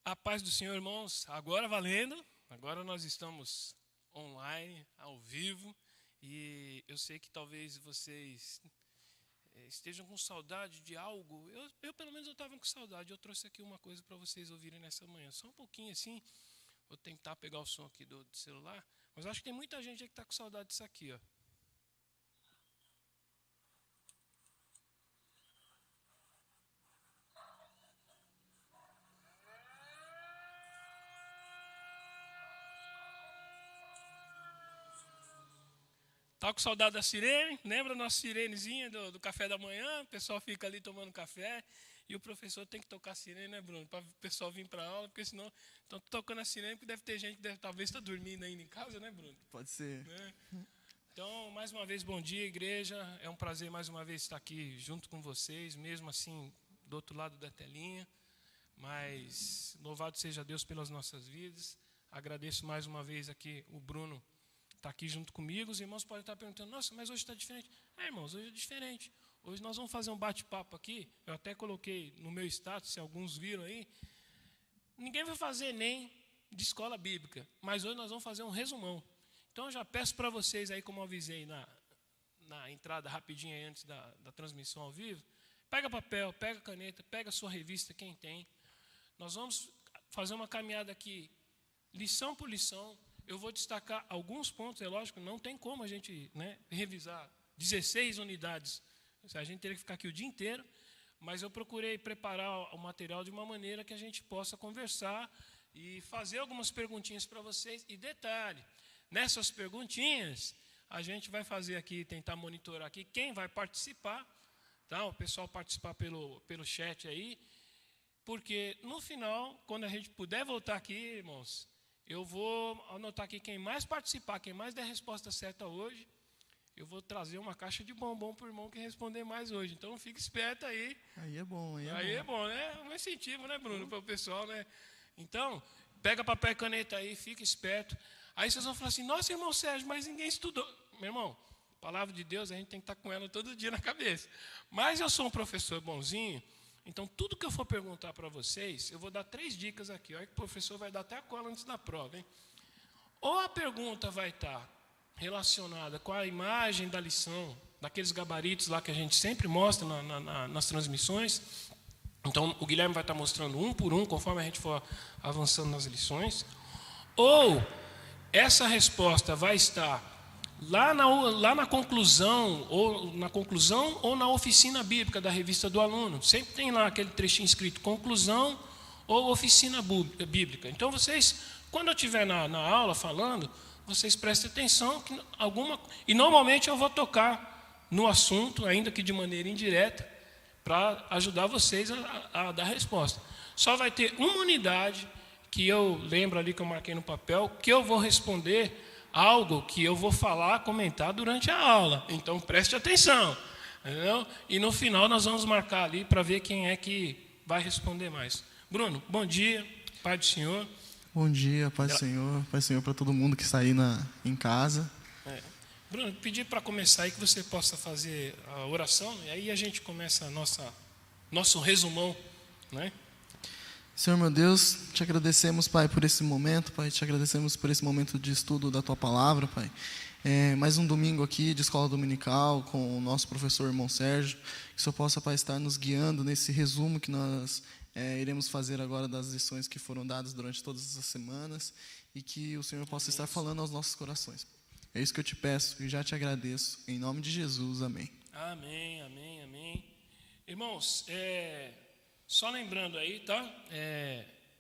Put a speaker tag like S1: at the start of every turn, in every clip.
S1: A paz do Senhor, irmãos, agora valendo, agora nós estamos online, ao vivo, e eu sei que talvez vocês estejam com saudade de algo. Eu pelo menos eu estava com saudade. Eu trouxe aqui uma coisa para vocês ouvirem nessa manhã, só um pouquinho assim. Vou tentar pegar o som aqui do celular, mas acho que tem muita gente aí que está com saudade disso aqui, ó. Tá com saudade da sirene? Lembra a nossa sirenezinha do café da manhã? O pessoal fica ali tomando café e o professor tem que tocar a sirene, né, Bruno? Para o pessoal vir para a aula, porque senão estão tocando a sirene, porque deve ter gente que talvez está dormindo ainda em casa, né, Bruno?
S2: Pode ser.
S1: Né? Então, mais uma vez, bom dia, igreja. É um prazer mais uma vez estar aqui junto com vocês, mesmo assim, do outro lado da telinha. Mas louvado seja Deus pelas nossas vidas. Agradeço mais uma vez aqui o Bruno está aqui junto comigo. Os irmãos podem estar perguntando, nossa, mas hoje está diferente. Irmãos, hoje é diferente. Hoje nós vamos fazer um bate-papo aqui. Eu até coloquei no meu status, se alguns viram aí. Ninguém vai fazer nem de escola bíblica, mas hoje nós vamos fazer um resumão. Então eu já peço para vocês aí, como eu avisei na entrada rapidinho aí antes da transmissão ao vivo, pega papel, pega caneta, pega a sua revista, quem tem. Nós vamos fazer uma caminhada aqui, lição por lição. Eu vou destacar alguns pontos, é lógico, não tem como a gente revisar 16 unidades. A gente teria que ficar aqui o dia inteiro, mas eu procurei preparar o material de uma maneira que a gente possa conversar e fazer algumas perguntinhas para vocês. E detalhe, nessas perguntinhas, a gente vai fazer aqui, tentar monitorar aqui quem vai participar, tá? O pessoal participar pelo chat aí, porque no final, quando a gente puder voltar aqui, irmãos, eu vou anotar aqui quem mais participar, quem mais der a resposta certa hoje, eu vou trazer uma caixa de bombom para o irmão que responder mais hoje. Então, fique esperto aí.
S2: Aí é bom,
S1: aí é bom, né? Um incentivo, né, Bruno, para o pessoal, né? Então, pega papel e caneta aí, fica esperto. Aí vocês vão falar assim, nossa, irmão Sérgio, mas ninguém estudou. Meu irmão, palavra de Deus, a gente tem que estar com ela todo dia na cabeça. Mas eu sou um professor bonzinho, então, tudo que eu for perguntar para vocês, eu vou dar 3 dicas aqui. Olha que o professor vai dar até a cola antes da prova, hein? Ou a pergunta vai estar relacionada com a imagem da lição, daqueles gabaritos lá que a gente sempre mostra nas transmissões. Então, o Guilherme vai estar mostrando um por um, conforme a gente for avançando nas lições. Ou essa resposta vai estar lá na conclusão ou na oficina bíblica da revista do aluno. Sempre tem lá aquele trechinho escrito conclusão ou oficina bíblica. Então, vocês, quando eu estiver na aula falando, vocês prestem atenção que e normalmente eu vou tocar no assunto, ainda que de maneira indireta, para ajudar vocês a dar a resposta. Só vai ter uma unidade que eu lembro ali que eu marquei no papel, que eu vou responder algo que eu vou falar, comentar durante a aula. Então, preste atenção. Entendeu? E no final nós vamos marcar ali para ver quem é que vai responder mais. Bruno, bom dia, Pai do Senhor.
S2: Bom dia, Pai do Senhor. Pai do Senhor para todo mundo que está aí em casa.
S1: Bruno, pedir para começar aí que você possa fazer a oração, e aí a gente começa nosso resumão, né?
S2: Senhor, meu Deus, te agradecemos, Pai, por esse momento, Pai, te agradecemos por esse momento de estudo da Tua Palavra, Pai. Mais um domingo aqui de escola dominical com o nosso professor irmão Sérgio, que o Senhor possa, Pai, estar nos guiando nesse resumo que nós iremos fazer agora das lições que foram dadas durante todas essas semanas e que o Senhor possa estar falando aos nossos corações. É isso que eu te peço e já te agradeço, em nome de Jesus, amém.
S1: Amém, amém, amém. Irmãos, só lembrando aí, tá?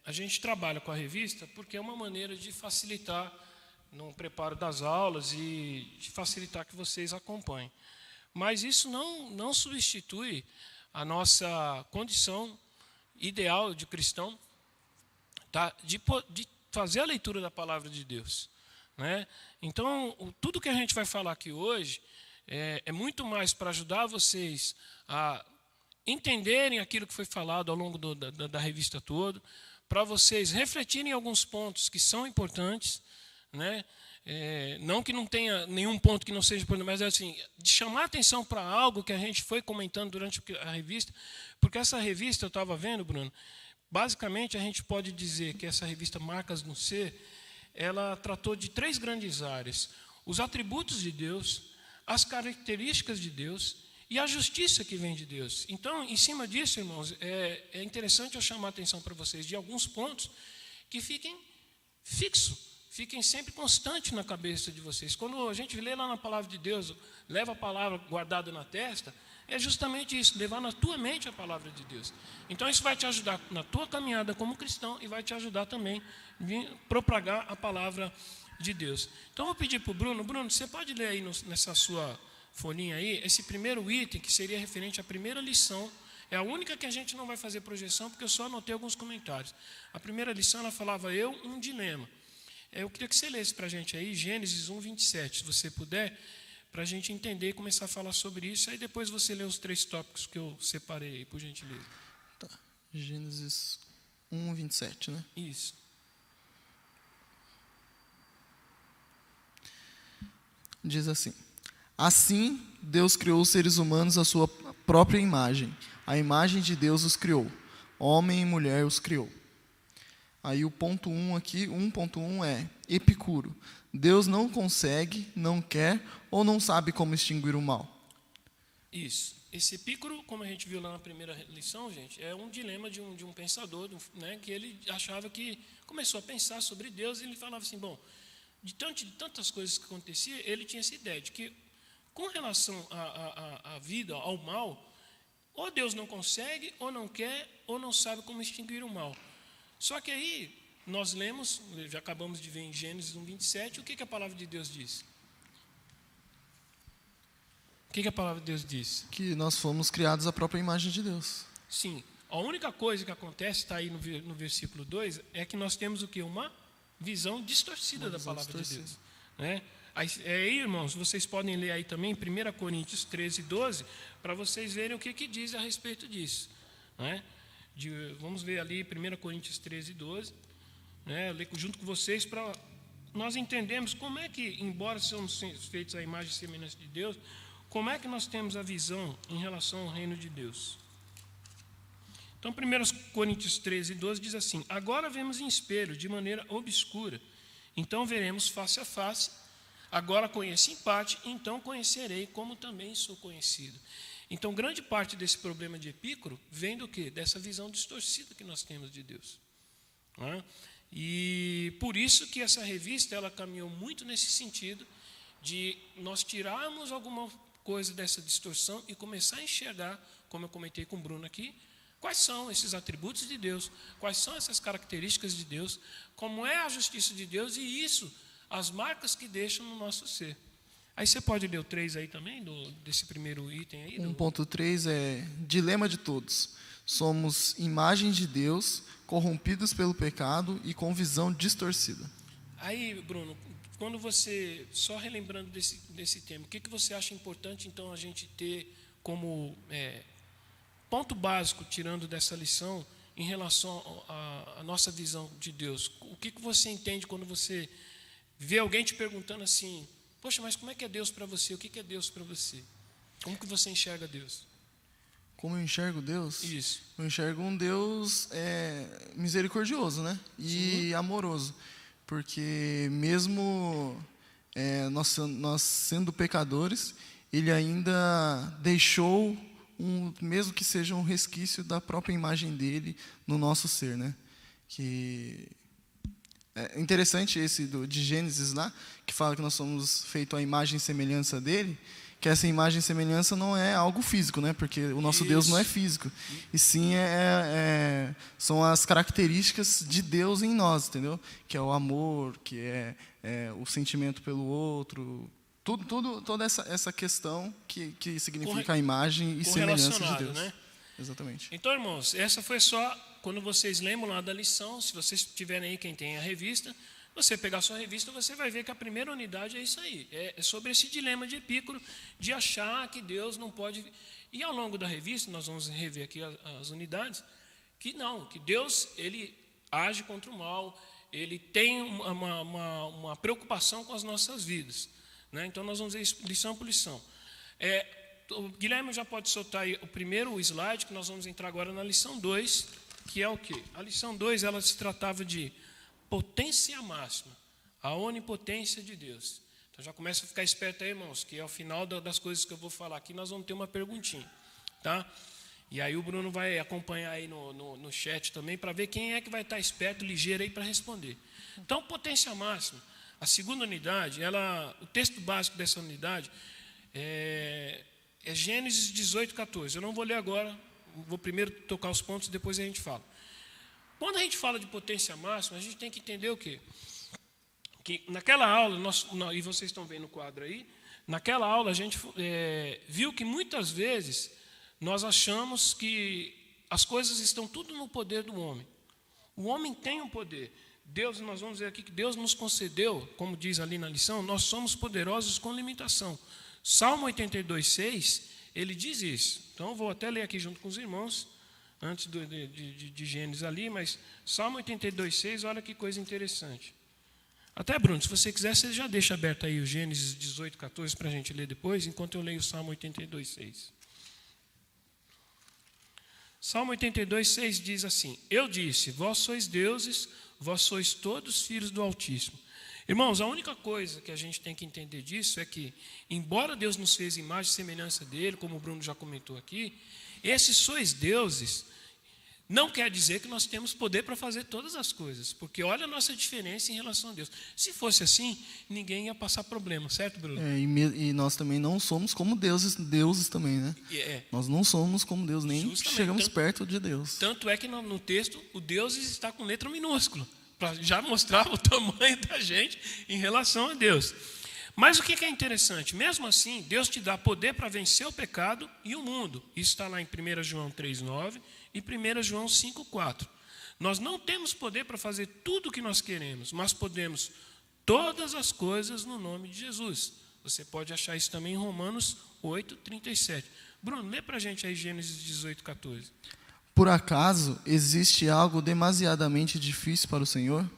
S1: A gente trabalha com a revista porque é uma maneira de facilitar no preparo das aulas e de facilitar que vocês acompanhem. Mas isso não substitui a nossa condição ideal de cristão, tá? De fazer a leitura da palavra de Deus, né? Então, tudo que a gente vai falar aqui hoje é muito mais para ajudar vocês a entenderem aquilo que foi falado ao longo da revista toda, para vocês refletirem em alguns pontos que são importantes, né? Não que não tenha nenhum ponto que não seja importante, mas assim, de chamar atenção para algo que a gente foi comentando durante a revista, porque essa revista, eu estava vendo, Bruno, basicamente, a gente pode dizer que essa revista Marcas no Ser, ela tratou de 3 grandes áreas: os atributos de Deus, as características de Deus e a justiça que vem de Deus. Então, em cima disso, irmãos, é interessante eu chamar a atenção para vocês de alguns pontos que fiquem fixos, fiquem sempre constantes na cabeça de vocês. Quando a gente lê lá na palavra de Deus, leva a palavra guardada na testa, é justamente isso, levar na tua mente a palavra de Deus. Então, isso vai te ajudar na tua caminhada como cristão e vai te ajudar também a propagar a palavra de Deus. Então, eu vou pedir para o Bruno. Bruno, você pode ler aí nessa sua folhinha aí, esse primeiro item, que seria referente à primeira lição. É a única que a gente não vai fazer projeção, porque eu só anotei alguns comentários. A primeira lição, ela falava, um dilema. Eu queria que você lesse para a gente aí, Gênesis 1, 27, se você puder, para a gente entender e começar a falar sobre isso. Aí depois você lê os 3 tópicos que eu separei aí, por gentileza.
S2: Tá. Gênesis 1, 27, né?
S1: Isso.
S2: Diz assim: assim, Deus criou os seres humanos à sua própria imagem. A imagem de Deus os criou. Homem e mulher os criou. Aí o ponto 1 aqui, 1.1 é Epicuro. Deus não consegue, não quer ou não sabe como extinguir o mal.
S1: Isso. Esse Epicuro, como a gente viu lá na primeira lição, gente, é um dilema de um pensador, né, que ele achava que começou a pensar sobre Deus e ele falava assim, bom, de tantas coisas que aconteciam, ele tinha essa ideia de que, com relação à vida, ao mal, ou Deus não consegue, ou não quer, ou não sabe como extinguir o mal. Só que aí, nós lemos, já acabamos de ver em Gênesis 1, 27, o que a palavra de Deus diz? O que a palavra de Deus diz?
S2: Que nós fomos criados à própria imagem de Deus.
S1: Sim. A única coisa que acontece, está aí no versículo 2, é que nós temos o quê? Uma visão distorcida da palavra de Deus. Né? Aí, irmãos, vocês podem ler aí também 1 Coríntios 13, 12, para vocês verem o que diz a respeito disso. Né? Vamos ver ali 1 Coríntios 13, 12. Né? Eu leio junto com vocês para nós entendermos como é que, embora sejamos feitos à imagem e semelhança de Deus, como é que nós temos a visão em relação ao reino de Deus. Então, 1 Coríntios 13, 12 diz assim: agora vemos em espelho, de maneira obscura, então veremos face a face. Agora conheço em parte, então conhecerei como também sou conhecido. Então, grande parte desse problema de Epicuro vem do quê? Dessa visão distorcida que nós temos de Deus. Né? E por isso que essa revista ela caminhou muito nesse sentido de nós tirarmos alguma coisa dessa distorção e começar a enxergar, como eu comentei com o Bruno aqui, quais são esses atributos de Deus, quais são essas características de Deus, como é a justiça de Deus e isso, as marcas que deixam no nosso ser. Aí você pode ler o 3 aí também, desse primeiro item aí?
S2: 1.3 é dilema de todos. Somos imagem de Deus, corrompidos pelo pecado e com visão distorcida.
S1: Aí, Bruno, quando você, só relembrando desse tema, o que você acha importante, então, a gente ter como ponto básico, tirando dessa lição, em relação à nossa visão de Deus? O que você entende quando você vê alguém te perguntando assim, poxa, mas como é que é Deus para você? O que é Deus para você? Como que você enxerga Deus?
S2: Como eu enxergo Deus?
S1: Isso.
S2: Eu enxergo um Deus misericordioso, né? E amoroso. Porque mesmo nós sendo pecadores, Ele ainda deixou, mesmo que seja um resquício da própria imagem dEle no nosso ser, né? Que é interessante esse de Gênesis lá, que fala que nós somos feitos à imagem e semelhança dEle, que essa imagem e semelhança não é algo físico, né? Porque o nosso Deus não é físico. E sim são as características de Deus em nós, entendeu? Que é o amor, que é o sentimento pelo outro, toda essa questão que significa a imagem e semelhança de Deus.
S1: Né?
S2: Exatamente.
S1: Então, irmãos, essa foi só, quando vocês lembram lá da lição, se vocês tiverem aí quem tem a revista, você pegar a sua revista, você vai ver que a primeira unidade é isso aí. É sobre esse dilema de Epicuro, de achar que Deus não pode... E ao longo da revista, nós vamos rever aqui as unidades, que não, que Deus, Ele age contra o mal, Ele tem uma preocupação com as nossas vidas. Né? Então, nós vamos ver isso lição por lição. O Guilherme já pode soltar aí o primeiro slide, que nós vamos entrar agora na lição 2. que é o quê? A lição 2, ela se tratava de potência máxima, a onipotência de Deus. Então já começa a ficar esperto aí, irmãos, que ao final das coisas que eu vou falar aqui, nós vamos ter uma perguntinha, tá? E aí o Bruno vai acompanhar aí no chat também, para ver quem é que vai estar esperto, ligeiro aí para responder. Então, potência máxima, a segunda unidade, o texto básico dessa unidade é Gênesis 18, 14. Eu não vou ler agora, vou primeiro tocar os pontos, depois a gente fala. Quando a gente fala de potência máxima, a gente tem que entender o quê? Que naquela aula, e vocês estão vendo no quadro aí, naquela aula a gente viu que muitas vezes nós achamos que as coisas estão tudo no poder do homem. O homem tem um poder. Deus, nós vamos ver aqui que Deus nos concedeu, como diz ali na lição, nós somos poderosos com limitação. Salmo 82, 6, ele diz isso. Então, eu vou até ler aqui junto com os irmãos, antes de Gênesis ali, mas Salmo 82, 6, olha que coisa interessante. Até, Bruno, se você quiser, você já deixa aberto aí o Gênesis 18, 14 para a gente ler depois, enquanto eu leio o Salmo 82, 6. Salmo 82, 6 diz assim: Eu disse, vós sois deuses, vós sois todos filhos do Altíssimo. Irmãos, a única coisa que a gente tem que entender disso é que, embora Deus nos fez imagem e semelhança dele, como o Bruno já comentou aqui, esses sois deuses não quer dizer que nós temos poder para fazer todas as coisas, porque olha a nossa diferença em relação a Deus. Se fosse assim, ninguém ia passar problema, certo, Bruno?
S2: E nós também não somos como deuses também, né? Nós não somos como Deus, nem chegamos perto de Deus.
S1: Tanto é que no texto, o Deus está com letra minúscula, para já mostrar o tamanho da gente em relação a Deus. Mas o que é interessante? Mesmo assim, Deus te dá poder para vencer o pecado e o mundo. Isso está lá em 1 João 3,9 e 1 João 5,4. Nós não temos poder para fazer tudo o que nós queremos, mas podemos todas as coisas no nome de Jesus. Você pode achar isso também em Romanos 8,37. Bruno, lê para a gente aí Gênesis 18, 14.
S2: Por acaso existe algo demasiadamente difícil para o Senhor?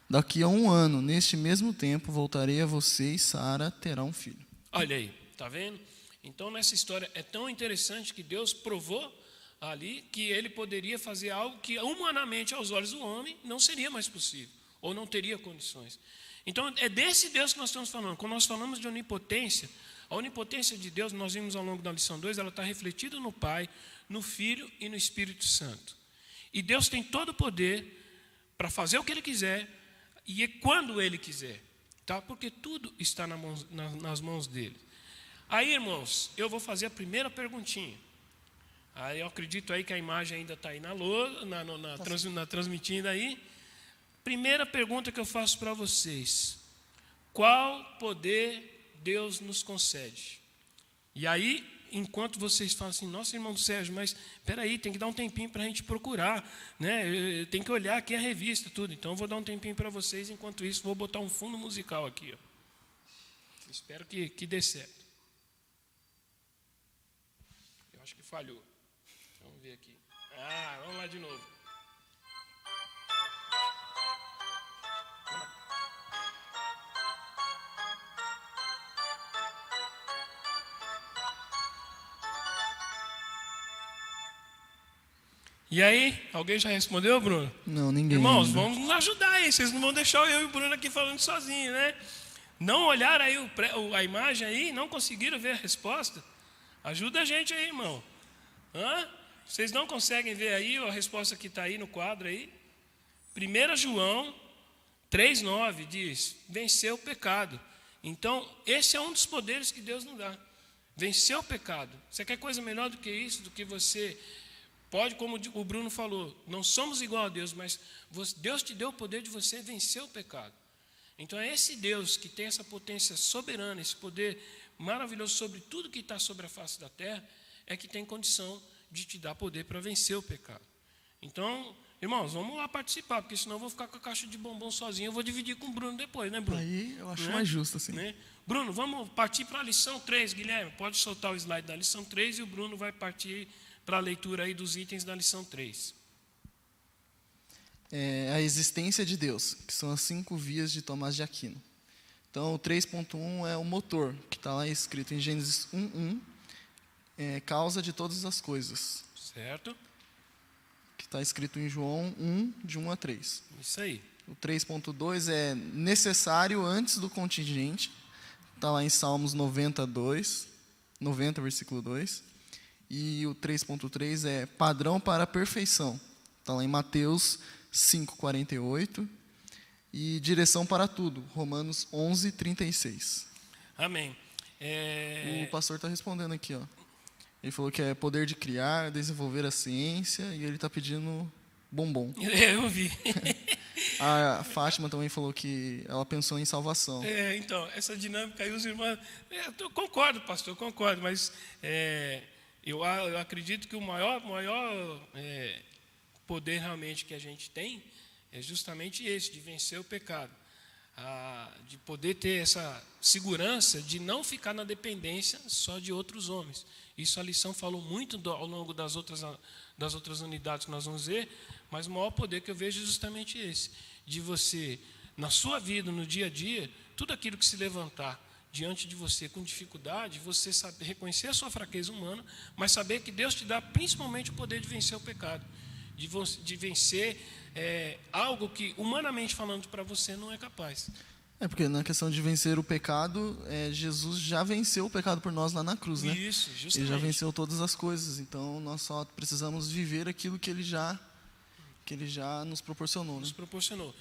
S2: Daqui a 1 ano, neste mesmo tempo, voltarei a você e Sara terá um filho.
S1: Olha aí, está vendo? Então, nessa história é tão interessante que Deus provou ali que ele poderia fazer algo que humanamente aos olhos do homem não seria mais possível, ou não teria condições. Então, é desse Deus que nós estamos falando. Quando nós falamos de onipotência, a onipotência de Deus, nós vimos ao longo da lição 2, ela está refletida no Pai, no Filho e no Espírito Santo. E Deus tem todo o poder para fazer o que Ele quiser, e quando Ele quiser, tá? Porque tudo está nas mãos dEle. Aí, irmãos, eu vou fazer a primeira perguntinha. Aí eu acredito aí que a imagem ainda está aí transmitindo aí. Primeira pergunta que eu faço para vocês: qual poder Deus nos concede? E aí, enquanto vocês falam assim, nossa, irmão Sérgio, mas espera aí, tem que dar um tempinho para a gente procurar, né? Tem que olhar aqui a revista, tudo. Então, eu vou dar um tempinho para vocês. Enquanto isso, vou botar um fundo musical aqui. Ó. Espero que dê certo. Eu acho que falhou. Vamos ver aqui. Vamos lá de novo. E aí, alguém já respondeu, Bruno?
S2: Não, ninguém.
S1: Irmãos,
S2: ainda.
S1: vamos nos ajudar aí. Vocês não vão deixar eu e o Bruno aqui falando sozinho, né? Não olharam aí a imagem aí, não conseguiram ver a resposta? Ajuda a gente aí, irmão. Vocês não conseguem ver aí a resposta que está aí no quadro aí? 1 João 3,9 diz: vencer o pecado. Então, esse é um dos poderes que Deus nos dá. Vencer o pecado. Você quer coisa melhor do que isso? Do que você pode, como o Bruno falou, não somos igual a Deus, mas Deus te deu o poder de você vencer o pecado. Então é esse Deus que tem essa potência soberana, esse poder maravilhoso sobre tudo que está sobre a face da terra, é que tem condição de te dar poder para vencer o pecado. Então, irmãos, vamos lá participar, porque senão eu vou ficar com a caixa de bombom sozinho, eu vou dividir com o Bruno depois, né, Bruno?
S2: Aí eu acho mais justo assim.
S1: Né? Bruno, vamos partir para a lição 3, Guilherme, pode soltar o slide da lição 3 e o Bruno vai partir para a leitura aí dos itens da lição 3.
S2: A existência de Deus, que são as 5 vias de Tomás de Aquino. Então, o 3.1 é o motor, que está lá escrito em Gênesis 1:1, causa de todas as coisas.
S1: Certo.
S2: Que está escrito em João 1, de 1 a 3.
S1: Isso aí.
S2: O 3.2 é necessário antes do contingente. Está lá em Salmos 90, versículo 2. E o 3.3 é padrão para a perfeição. Está lá em Mateus 5:48. E direção para tudo, Romanos 11:36.
S1: Amém.
S2: O pastor está respondendo aqui, ó. Ele falou que é poder de criar, desenvolver a ciência, e ele está pedindo bombom.
S1: Eu vi.
S2: A Fátima também falou que ela pensou em salvação.
S1: Então, essa dinâmica aí, os irmãos... eu concordo, pastor, concordo, mas eu acredito que o maior poder realmente que a gente tem é justamente esse, de vencer o pecado. De poder ter essa segurança de não ficar na dependência só de outros homens. Isso a lição falou muito ao longo das outras unidades que nós vamos ver, mas o maior poder que eu vejo é justamente esse, de você, na sua vida, no dia a dia, tudo aquilo que se levantar diante de você com dificuldade, você saber reconhecer a sua fraqueza humana, mas saber que Deus te dá principalmente o poder de vencer o pecado, de vencer algo que, humanamente falando, para você não é capaz.
S2: Porque na questão de vencer o pecado, Jesus já venceu o pecado por nós lá na cruz, né?
S1: Isso, justamente.
S2: Ele já venceu todas as coisas, então nós só precisamos viver aquilo que Ele já nos proporcionou.
S1: Nos proporcionou.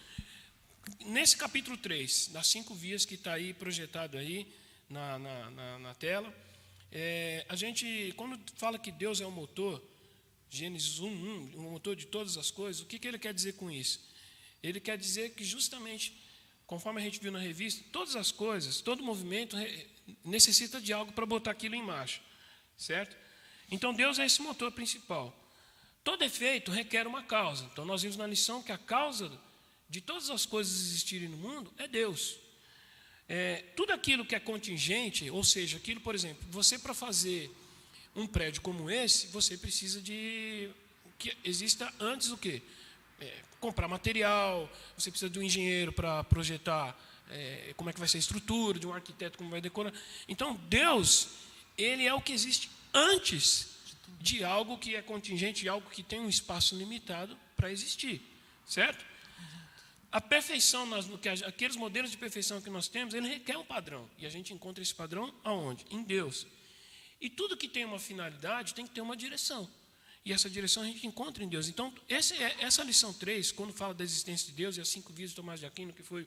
S1: Nesse capítulo 3, das 5 vias que está aí projetado aí na tela, a gente, quando fala que Deus é o motor, Gênesis 1:1, o motor de todas as coisas, o que ele quer dizer com isso? Ele quer dizer que justamente, conforme a gente viu na revista, todas as coisas, todo movimento necessita de algo para botar aquilo em marcha, certo? Então Deus é esse motor principal. Todo efeito requer uma causa. Então nós vimos na lição que a causa de todas as coisas existirem no mundo é Deus. Tudo aquilo que é contingente, ou seja, aquilo, por exemplo, você para fazer um prédio como esse, você precisa de que exista antes o quê? Comprar material, você precisa de um engenheiro para projetar como é que vai ser a estrutura, de um arquiteto como vai decorar. Então, Deus, Ele é o que existe antes de algo que é contingente, de algo que tem um espaço limitado para existir, certo? A perfeição, aqueles modelos de perfeição que nós temos, ele requer um padrão. E a gente encontra esse padrão aonde? Em Deus. E tudo que tem uma finalidade tem que ter uma direção. E essa direção a gente encontra em Deus. Então, essa lição 3, quando fala da existência de Deus, e as 5 vias de Tomás de Aquino, que foi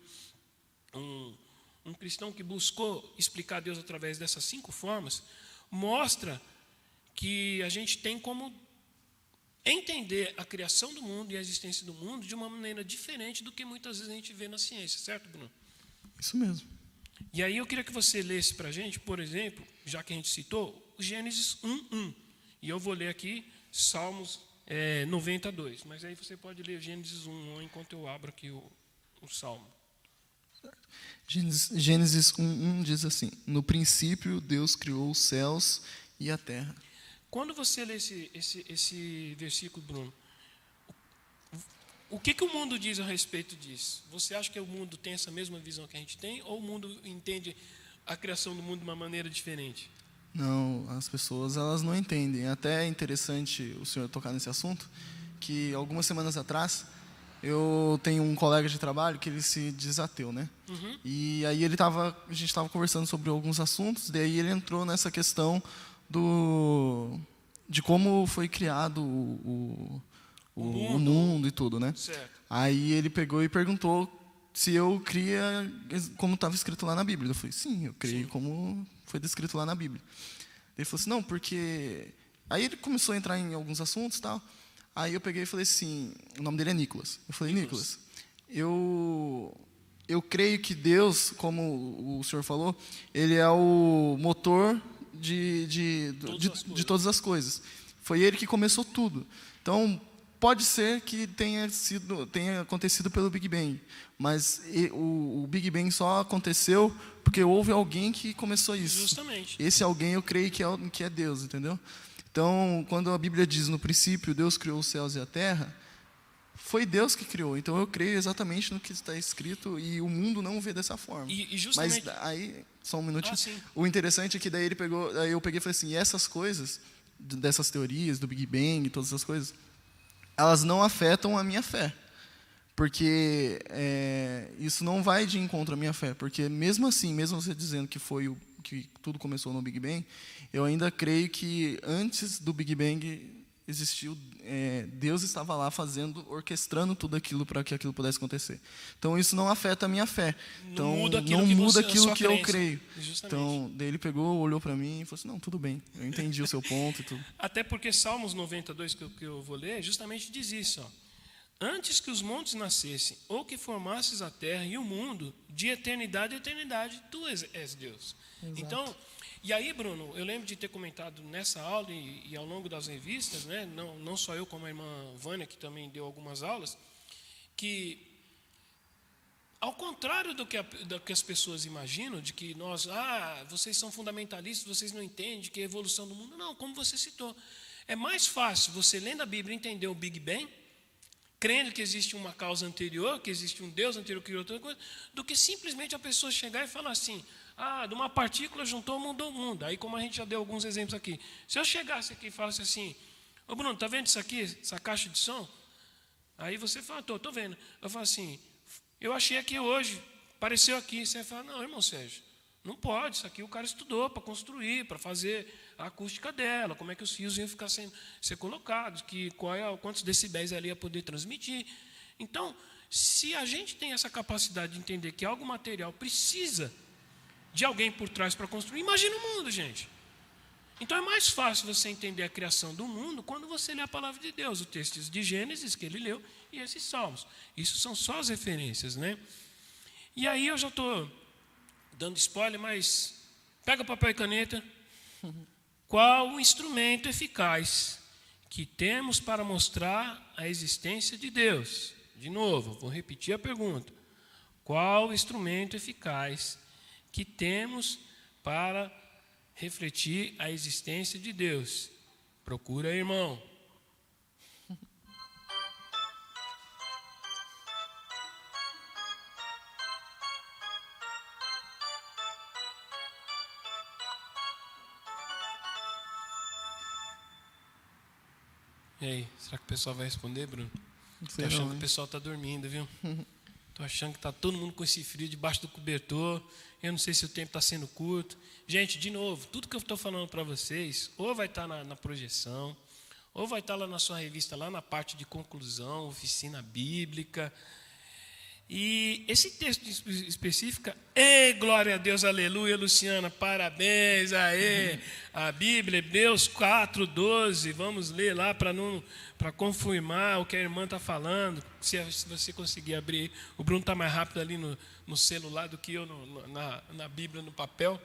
S1: um cristão que buscou explicar Deus através dessas 5 formas, mostra que a gente tem como entender a criação do mundo e a existência do mundo de uma maneira diferente do que muitas vezes a gente vê na ciência, certo, Bruno?
S2: Isso mesmo.
S1: E aí eu queria que você lesse para a gente, por exemplo, já que a gente citou, o Gênesis 1:1. E eu vou ler aqui Salmos 92. Mas aí você pode ler Gênesis 1 enquanto eu abro aqui o Salmo.
S2: Gênesis 1:1 diz assim: no princípio Deus criou os céus e a terra.
S1: Quando você lê esse versículo, Bruno, o que o mundo diz a respeito disso? Você acha que o mundo tem essa mesma visão que a gente tem, ou o mundo entende a criação do mundo de uma maneira diferente?
S2: Não, as pessoas elas não entendem. É até interessante o senhor tocar nesse assunto, que algumas semanas atrás eu tenho um colega de trabalho que ele se diz ateu, né?
S1: Uhum.
S2: E aí a gente estava conversando sobre alguns assuntos, daí ele entrou nessa questão de como foi criado o mundo e tudo, né?
S1: Certo.
S2: Aí ele pegou e perguntou se eu cria como estava escrito lá na Bíblia. Eu falei, sim, eu creio como foi descrito lá na Bíblia. Ele falou assim, não, porque... Aí ele começou a entrar em alguns assuntos e tal. Aí eu peguei e falei assim, o nome dele é Nicolas. Eu falei, Nicolas, eu creio que Deus, como o senhor falou, ele é o motor de todas as coisas. Foi ele que começou tudo. Então, pode ser que tenha acontecido pelo Big Bang, mas o Big Bang só aconteceu porque houve alguém que começou isso.
S1: Justamente.
S2: Esse alguém eu creio que é Deus, entendeu? Então, quando a Bíblia diz no princípio Deus criou os céus e a terra, foi Deus que criou. Então eu creio exatamente no que está escrito e o mundo não vê dessa forma.
S1: E justamente...
S2: Mas aí, só um minutinho.
S1: Sim.
S2: O interessante é que daí eu peguei e falei assim, e essas coisas, dessas teorias do Big Bang, todas essas coisas, elas não afetam a minha fé. Porque isso não vai de encontro à minha fé. Porque mesmo assim, mesmo você dizendo que tudo começou no Big Bang, eu ainda creio que antes do Big Bang existiu, Deus estava lá orquestrando tudo aquilo para que aquilo pudesse acontecer. Então isso não afeta a minha fé. Então não muda aquilo que eu creio.
S1: Justamente.
S2: Então daí ele pegou, olhou para mim e falou assim: não, tudo bem, eu entendi o seu ponto e tudo.
S1: Até porque Salmos 92, que eu vou ler, justamente diz isso, ó. Antes que os montes nascessem, ou que formasses a terra e o mundo, de eternidade a eternidade, tu és Deus.
S2: Exato.
S1: Então, e aí, Bruno, eu lembro de ter comentado nessa aula e ao longo das revistas, né, não só eu, como a irmã Vânia, que também deu algumas aulas, que, ao contrário do que as pessoas imaginam, de que vocês são fundamentalistas, vocês não entendem que é a evolução do mundo. Não, como você citou, é mais fácil você, lendo a Bíblia, entender o Big Bang, crendo que existe uma causa anterior, que existe um Deus anterior que criou outra coisa, do que simplesmente a pessoa chegar e falar assim: de uma partícula juntou, mudou o mundo. Aí, como a gente já deu alguns exemplos aqui, se eu chegasse aqui e falasse assim: ô Bruno, tá vendo isso aqui, essa caixa de som? Aí você fala: tô vendo. Eu falo assim: eu achei aqui hoje, apareceu aqui. Você fala: não, irmão Sérgio, não pode, isso aqui o cara estudou para construir, para fazer a acústica dela, como é que os fios iam ficar ser colocados, quantos decibéis ali ia poder transmitir. Então, se a gente tem essa capacidade de entender que algo material precisa de alguém por trás para construir, imagina o mundo, gente. Então é mais fácil você entender a criação do mundo quando você lê a palavra de Deus, o texto de Gênesis que ele leu e esses salmos. Isso são só as referências, né? E aí eu já estou dando spoiler, mas pega papel e caneta. Qual o instrumento eficaz que temos para mostrar a existência de Deus? De novo, vou repetir a pergunta. Qual o instrumento eficaz que temos para refletir a existência de Deus? Procura, irmão. E aí, será que o pessoal vai responder, Bruno? Estou achando que o pessoal está dormindo, viu? Estou achando que está todo mundo com esse frio debaixo do cobertor. Eu não sei se o tempo está sendo curto. Gente, de novo, tudo que eu estou falando para vocês, ou vai estar na projeção, ou vai estar lá na sua revista, lá na parte de conclusão, oficina bíblica. E esse texto específico, glória a Deus, aleluia, Luciana, parabéns, a Bíblia, Hebreus 4:12, vamos ler lá para confirmar o que a irmã está falando, se você conseguir abrir, o Bruno está mais rápido ali no celular do que eu na Bíblia, no papel.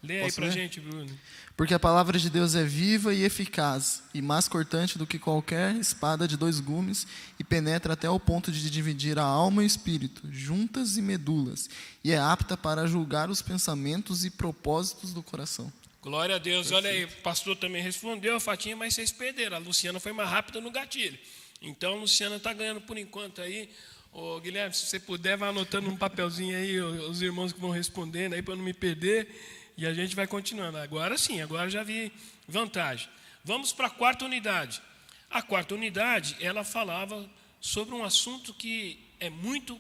S1: Lê aí para a gente, Bruno.
S2: Porque a palavra de Deus é viva e eficaz, e mais cortante do que qualquer espada de 2 gumes, e penetra até o ponto de dividir a alma e o espírito, juntas e medulas, e é apta para julgar os pensamentos e propósitos do coração.
S1: Glória a Deus. Perfeito. Olha aí, o pastor também respondeu, a Fatinha, mas vocês perderam. A Luciana foi mais rápida no gatilho. Então, a Luciana está ganhando por enquanto aí. Ô, Guilherme, se você puder, vai anotando um papelzinho aí, os irmãos que vão respondendo aí, para não me perder. E a gente vai continuando. Agora sim, agora já vi vantagem. Vamos para a 4ª unidade. A 4ª unidade, ela falava sobre um assunto que é muito,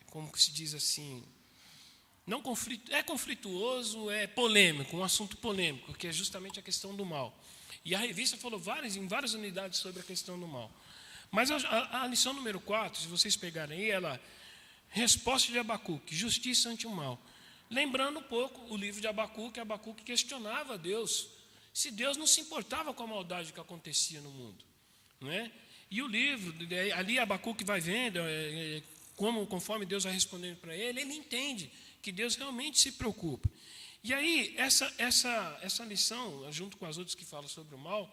S1: como que se diz assim, não conflituoso, é polêmico, um assunto polêmico, que é justamente a questão do mal. E a revista falou em várias unidades sobre a questão do mal. Mas a lição número 4, se vocês pegarem aí, ela... Resposta de Abacuque, justiça ante o mal. Lembrando um pouco o livro de Abacuque questionava a Deus, se Deus não se importava com a maldade que acontecia no mundo. Não é? E o livro, ali Abacuque vai vendo, conforme Deus vai respondendo para ele entende que Deus realmente se preocupa. E aí, essa lição, junto com as outras que falam sobre o mal,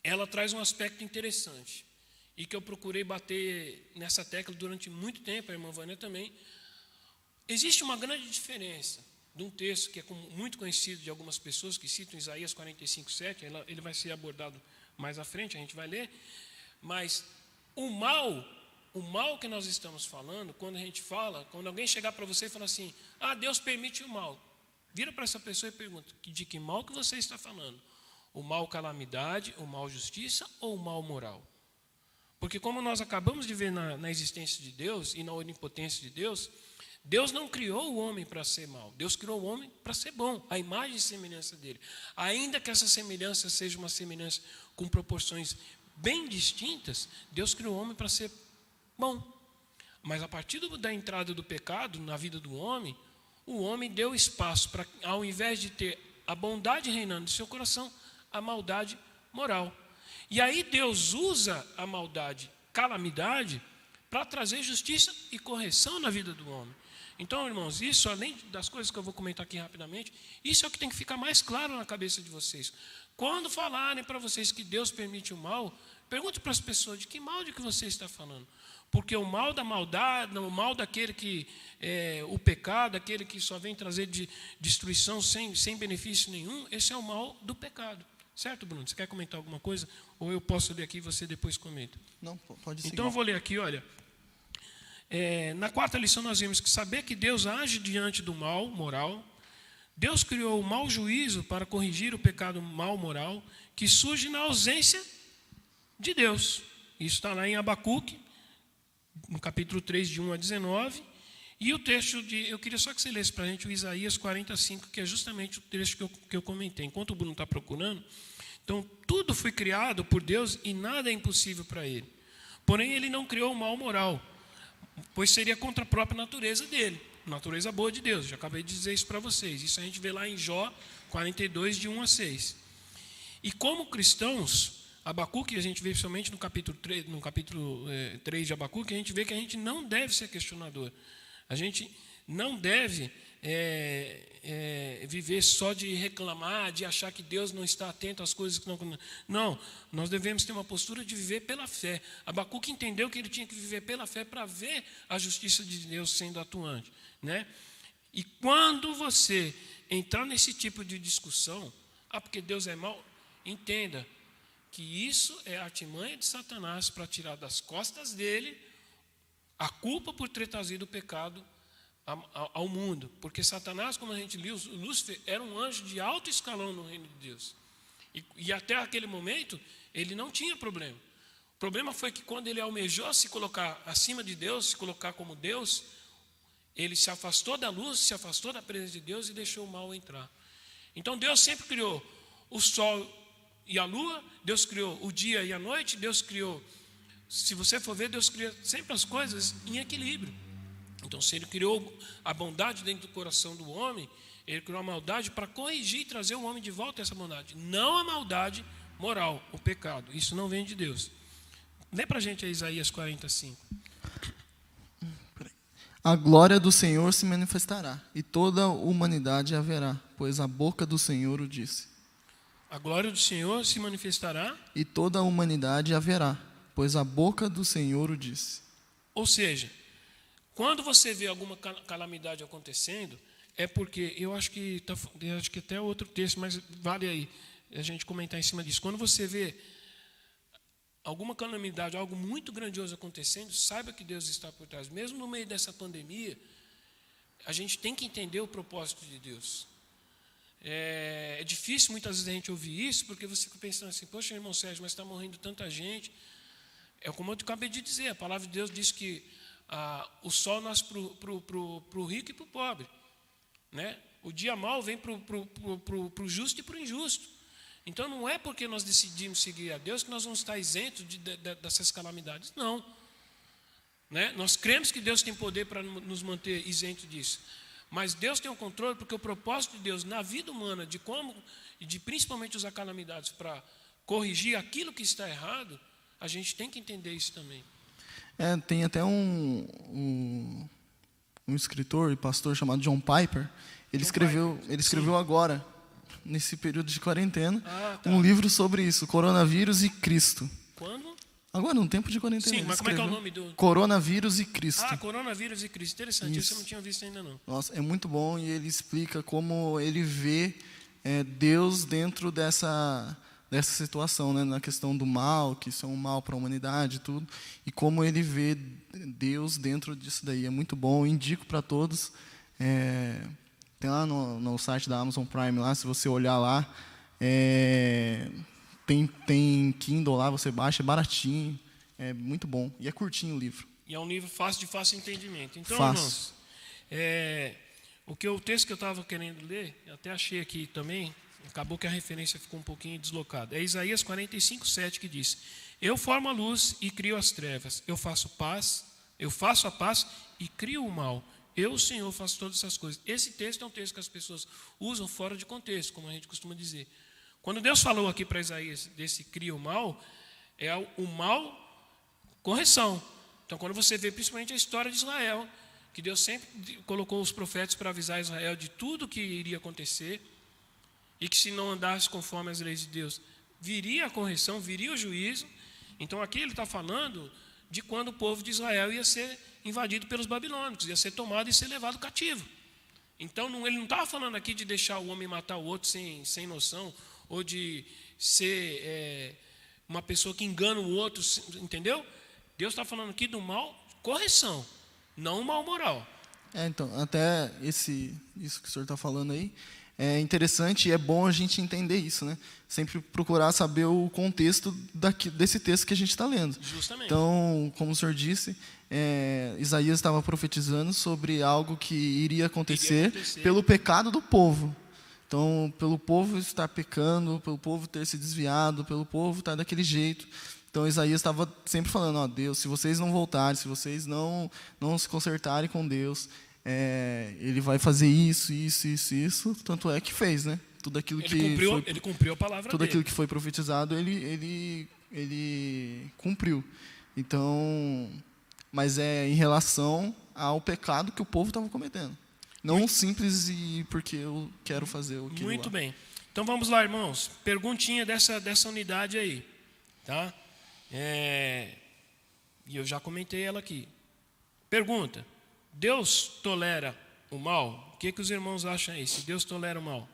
S1: ela traz um aspecto interessante. E que eu procurei bater nessa tecla durante muito tempo, a irmã Vânia também. Existe uma grande diferença de um texto que é muito conhecido de algumas pessoas, que citam Isaías 45:7, ele vai ser abordado mais à frente, a gente vai ler, mas o mal que nós estamos falando, quando alguém chegar para você e falar assim, Deus permite o mal, vira para essa pessoa e pergunta, de que mal que você está falando? O mal calamidade, o mal justiça ou o mal moral? Porque como nós acabamos de ver na existência de Deus e na onipotência de Deus, Deus não criou o homem para ser mau. Deus criou o homem para ser bom, a imagem e semelhança dele. Ainda que essa semelhança seja uma semelhança com proporções bem distintas, Deus criou o homem para ser bom. Mas a partir da entrada do pecado na vida do homem, o homem deu espaço para, ao invés de ter a bondade reinando no seu coração, a maldade moral. E aí Deus usa a maldade, calamidade, para trazer justiça e correção na vida do homem. Então, irmãos, isso, além das coisas que eu vou comentar aqui rapidamente, isso é o que tem que ficar mais claro na cabeça de vocês. Quando falarem para vocês que Deus permite o mal, pergunte para as pessoas de que mal de que você está falando. Porque o mal da maldade, o mal daquele que o pecado, aquele que só vem trazer de destruição sem benefício nenhum, esse é o mal do pecado. Certo, Bruno? Você quer comentar alguma coisa? Ou eu posso ler aqui e você depois comenta?
S2: Não, pode seguir.
S1: Então eu vou ler aqui, olha. Na quarta lição nós vimos que saber que Deus age diante do mal moral. Deus criou o mau juízo para corrigir o pecado mal moral que surge na ausência de Deus. Isso está lá em Abacuque, no capítulo 3, de 1 a 19. E o texto eu queria só que você lesse para a gente o Isaías 45, que é justamente o texto que eu comentei. Enquanto o Bruno está procurando, então tudo foi criado por Deus e nada é impossível para ele. Porém, ele não criou o mal moral, pois seria contra a própria natureza dele, natureza boa de Deus. Já acabei de dizer isso para vocês. Isso a gente vê lá em Jó 42, de 1 a 6. E como cristãos, Abacuque, a gente vê somente no capítulo 3 de Abacuque, a gente vê que a gente não deve ser questionador. A gente não deve viver só de reclamar, de achar que Deus não está atento às coisas que não... Não, nós devemos ter uma postura de viver pela fé. Abacuque entendeu que ele tinha que viver pela fé para ver a justiça de Deus sendo atuante, né? E quando você entrar nesse tipo de discussão, porque Deus é mau, entenda que isso é a artimanha de Satanás para tirar das costas dele a culpa por ter trazido o pecado ao mundo. Porque Satanás, como a gente viu, Lúcifer era um anjo de alto escalão no reino de Deus. E até aquele momento, ele não tinha problema. O problema foi que quando ele almejou se colocar acima de Deus, se colocar como Deus, ele se afastou da luz, se afastou da presença de Deus e deixou o mal entrar. Então Deus sempre criou o sol e a lua, Deus criou o dia e a noite, Deus criou... Se você for ver, Deus cria sempre as coisas em equilíbrio. Então, se Ele criou a bondade dentro do coração do homem, Ele criou a maldade para corrigir e trazer o homem de volta a essa bondade. Não a maldade moral, o pecado. Isso não vem de Deus. Lê para a gente aí Isaías 45.
S2: A glória do Senhor se manifestará, e toda a humanidade haverá, pois a boca do Senhor o disse.
S1: A glória do Senhor se manifestará.
S2: E toda a humanidade haverá, pois a boca do Senhor o disse.
S1: Ou seja, quando você vê alguma calamidade acontecendo, é porque, eu acho que até outro texto, mas vale aí a gente comentar em cima disso. Quando você vê alguma calamidade, algo muito grandioso acontecendo, saiba que Deus está por trás. Mesmo no meio dessa pandemia, a gente tem que entender o propósito de Deus. É difícil muitas vezes a gente ouvir isso, porque você fica pensando assim, poxa, irmão Sérgio, mas está morrendo tanta gente. É como eu acabei de dizer, a palavra de Deus diz que o sol nasce para o rico e para o pobre, né? O dia mau vem para o justo e para o injusto. Então não é porque nós decidimos seguir a Deus que nós vamos estar isentos dessas calamidades, não, né? Nós cremos que Deus tem poder para nos manter isentos disso, mas Deus tem o controle, porque o propósito de Deus na vida humana, de principalmente usar calamidades para corrigir aquilo que está errado, a gente tem que entender isso também.
S2: Tem até um escritor e pastor chamado John Piper. Ele escreveu agora, nesse período de quarentena, um livro sobre isso, Coronavírus e Cristo.
S1: Quando?
S2: Agora, num tempo de quarentena.
S1: Sim, mas como é que é o nome do...
S2: Coronavírus e Cristo.
S1: Coronavírus e Cristo. Interessante, isso eu não tinha visto ainda não.
S2: Nossa, é muito bom, e ele explica como ele vê Deus dentro dessa situação, né, na questão do mal, que isso é um mal para a humanidade e tudo, e como ele vê Deus dentro disso daí. É muito bom, eu indico para todos. Tem lá no site da Amazon Prime, lá, se você olhar lá, Tem Kindle lá, você baixa, é baratinho, é muito bom. E é curtinho o livro.
S1: E é um livro de fácil entendimento. Então,
S2: Fácil.
S1: irmãos, o texto que eu estava querendo ler, eu até achei aqui também, acabou que a referência ficou um pouquinho deslocada. É Isaías 45:7 que diz: Eu formo a luz e crio as trevas. Eu faço a paz e crio o mal. Eu, o Senhor, faço todas essas coisas. Esse texto é um texto que as pessoas usam fora de contexto, como a gente costuma dizer. Quando Deus falou aqui para Isaías desse cria o mal, é o mal correção. Então, quando você vê principalmente a história de Israel, que Deus sempre colocou os profetas para avisar Israel de tudo que iria acontecer, e que se não andasse conforme as leis de Deus, viria a correção, viria o juízo. Então, aqui ele está falando de quando o povo de Israel ia ser invadido pelos babilônicos, ia ser tomado e ser levado cativo. Então, ele não estava falando aqui de deixar o homem matar o outro sem noção, ou de ser uma pessoa que engana o outro, entendeu? Deus está falando aqui do mal, correção, não o mal moral.
S2: Então, até isso que o senhor está falando aí, é interessante e é bom a gente entender isso, né? Sempre procurar saber o contexto desse texto que a gente está lendo.
S1: Justamente.
S2: Então, como o senhor disse, Isaías estava profetizando sobre algo que iria acontecer pelo pecado do povo. Então, pelo povo estar pecando, pelo povo ter se desviado, pelo povo estar daquele jeito. Então, Isaías estava sempre falando, Deus, se vocês não voltarem, se vocês não se consertarem com Deus, ele vai fazer isso. Tanto é que fez, né? Tudo aquilo
S1: ele cumpriu a palavra
S2: tudo
S1: dele.
S2: Aquilo que foi profetizado, ele cumpriu. Então, mas é em relação ao pecado que o povo estava cometendo. Não simples e porque eu quero fazer o que
S1: Muito bem. Então vamos lá, irmãos. Perguntinha dessa unidade aí, tá? E eu já comentei ela aqui. Pergunta: Deus tolera o mal? O que os irmãos acham aí? Se Deus tolera o mal?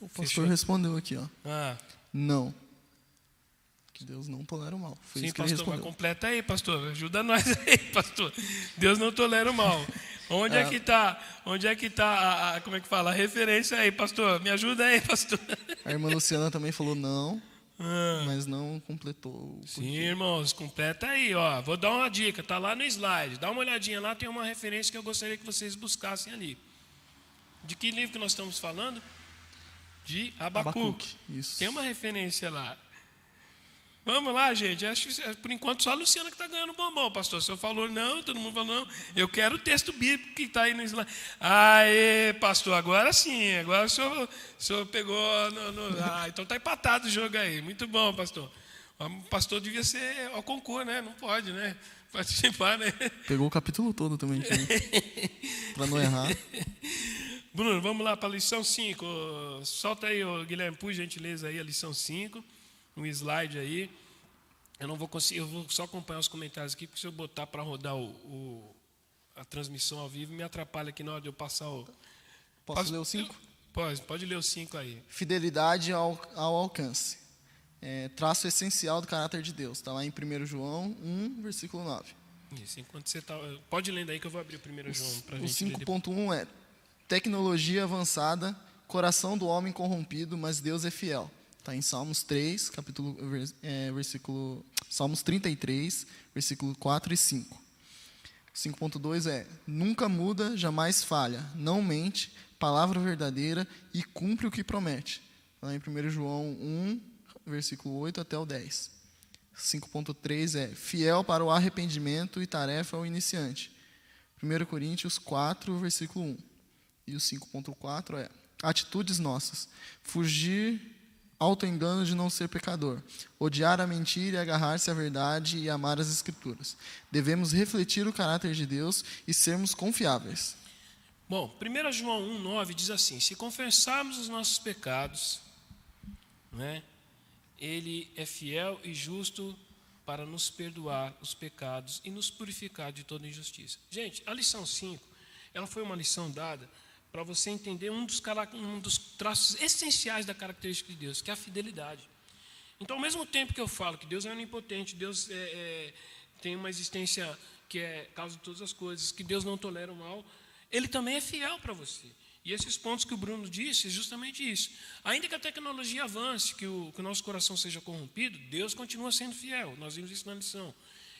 S2: O pastor respondeu aqui, não. Que Deus não tolera o mal.
S1: Sim, pastor, mas completa aí, pastor. Ajuda nós aí, pastor. Deus não tolera o mal. Onde é que está como é que fala? A referência aí, pastor. Me ajuda aí, pastor.
S2: A irmã Luciana também falou não, mas não completou.
S1: Sim, irmãos, completa aí, Vou dar uma dica, está lá no slide. Dá uma olhadinha lá, tem uma referência que eu gostaria que vocês buscassem ali. De que livro que nós estamos falando? De Abacuque.
S2: Isso.
S1: Tem uma referência lá. Vamos lá, gente. Acho que, por enquanto, só a Luciana que está ganhando bombom, pastor. O senhor falou não, todo mundo falou não. Eu quero o texto bíblico que está aí no slide. Aê, pastor, agora sim. Agora o senhor pegou então está empatado o jogo aí. Muito bom, pastor. O pastor devia ser ao concurso, né? Não pode, né? Participar, né?
S2: Pegou o capítulo todo também, né? Para não errar.
S1: Bruno, vamos lá para a lição 5. Solta aí, Guilherme, por gentileza, aí a lição 5. Um slide aí. Eu não vou conseguir, eu vou só acompanhar os comentários aqui, porque se eu botar para rodar a transmissão ao vivo, me atrapalha aqui na hora de eu passar o...
S2: Posso ler o 5?
S1: Pode ler o 5 aí.
S2: Fidelidade ao alcance. Traço essencial do caráter de Deus. Está lá em 1 João 1, versículo 9.
S1: Isso, enquanto você está... Pode ler daí que eu vou abrir o 1 João para a gente ler.
S2: O 5.1 é tecnologia avançada, coração do homem corrompido, mas Deus é fiel. Está em Salmos 3, Salmos 33, versículo 4 e 5. 5.2 é: nunca muda, jamais falha, não mente, palavra verdadeira e cumpre o que promete. Está lá em 1 João 1, versículo 8 até o 10. 5.3 é: fiel para o arrependimento e tarefa ao iniciante. 1 Coríntios 4, versículo 1. E o 5.4 é: atitudes nossas. Fugir autoengano de não ser pecador. Odiar a mentira e agarrar-se à verdade e amar as Escrituras. Devemos refletir o caráter de Deus e sermos confiáveis.
S1: Bom, 1 João 1,9 diz assim: se confessarmos os nossos pecados, né, Ele é fiel e justo para nos perdoar os pecados e nos purificar de toda injustiça. Gente, a lição 5, ela foi uma lição dada para você entender um dos traços essenciais da característica de Deus, que é a fidelidade. Então, ao mesmo tempo que eu falo que Deus é onipotente, Deus tem uma existência que é causa de todas as coisas, que Deus não tolera o mal, Ele também é fiel para você. E esses pontos que o Bruno disse é justamente isso. Ainda que a tecnologia avance, que o nosso coração seja corrompido, Deus continua sendo fiel. Nós vimos isso na lição.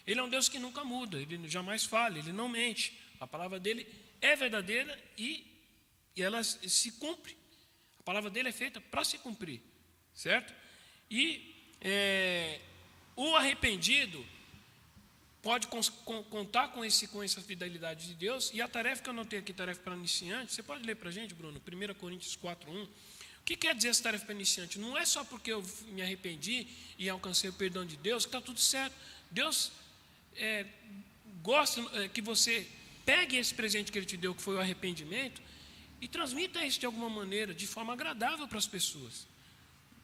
S1: Ele é um Deus que nunca muda, Ele jamais falha, Ele não mente. A palavra dEle é verdadeira e ela se cumpre. A palavra dEle é feita para se cumprir, certo? E o arrependido pode contar com essa fidelidade de Deus. E a tarefa que eu anotei aqui, tarefa para iniciante, você pode ler para a gente, Bruno? 1 Coríntios 4:1. O que quer dizer essa tarefa para iniciante? Não é só porque eu me arrependi e alcancei o perdão de Deus que está tudo certo. Deus gosta que você pegue esse presente que Ele te deu, que foi o arrependimento, e transmita isso de alguma maneira, de forma agradável para as pessoas.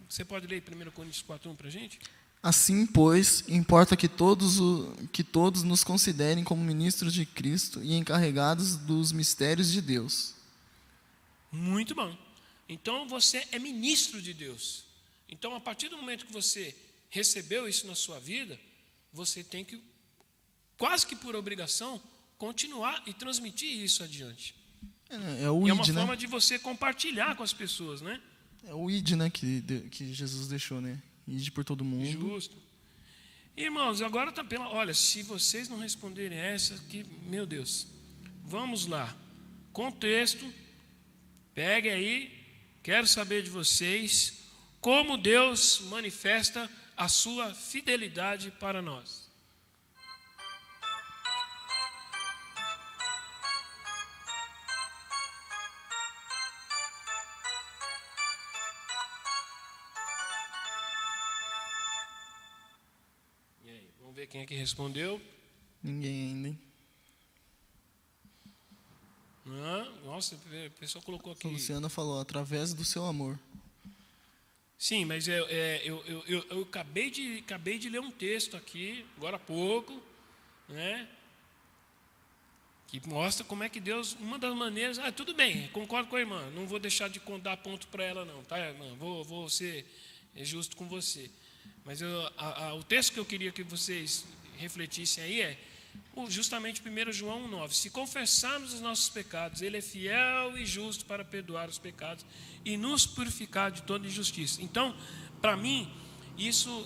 S1: Você pode ler 1 Coríntios 4:1 para a gente?
S2: Assim, pois, importa que todos nos considerem como ministros de Cristo e encarregados dos mistérios de Deus.
S1: Muito bom. Então, você é ministro de Deus. Então, a partir do momento que você recebeu isso na sua vida, você tem que, quase que por obrigação, continuar e transmitir isso adiante.
S2: É o
S1: e
S2: ID,
S1: é uma forma de você compartilhar com as pessoas, né?
S2: É o ID, né, que Jesus deixou, né? ID por todo mundo.
S1: Justo. Irmãos, agora está olha, se vocês não responderem essa, que, meu Deus, vamos lá. Contexto, pegue aí, quero saber de vocês como Deus manifesta a sua fidelidade para nós. Vamos ver quem é que respondeu.
S2: Ninguém ainda, hein?
S1: Nossa, a pessoa colocou aqui.
S2: A Luciana falou, através do seu amor.
S1: Sim, mas eu acabei de ler um texto aqui, agora há pouco, né? Que mostra como é que Deus, uma das maneiras. Tudo bem, concordo com a irmã, não vou deixar de dar ponto para ela, não, tá, irmã? Vou ser justo com você. Mas o texto que eu queria que vocês refletissem aí é justamente 1 João 1,9. Se confessarmos os nossos pecados, Ele é fiel e justo para perdoar os pecados e nos purificar de toda injustiça. Então, para mim,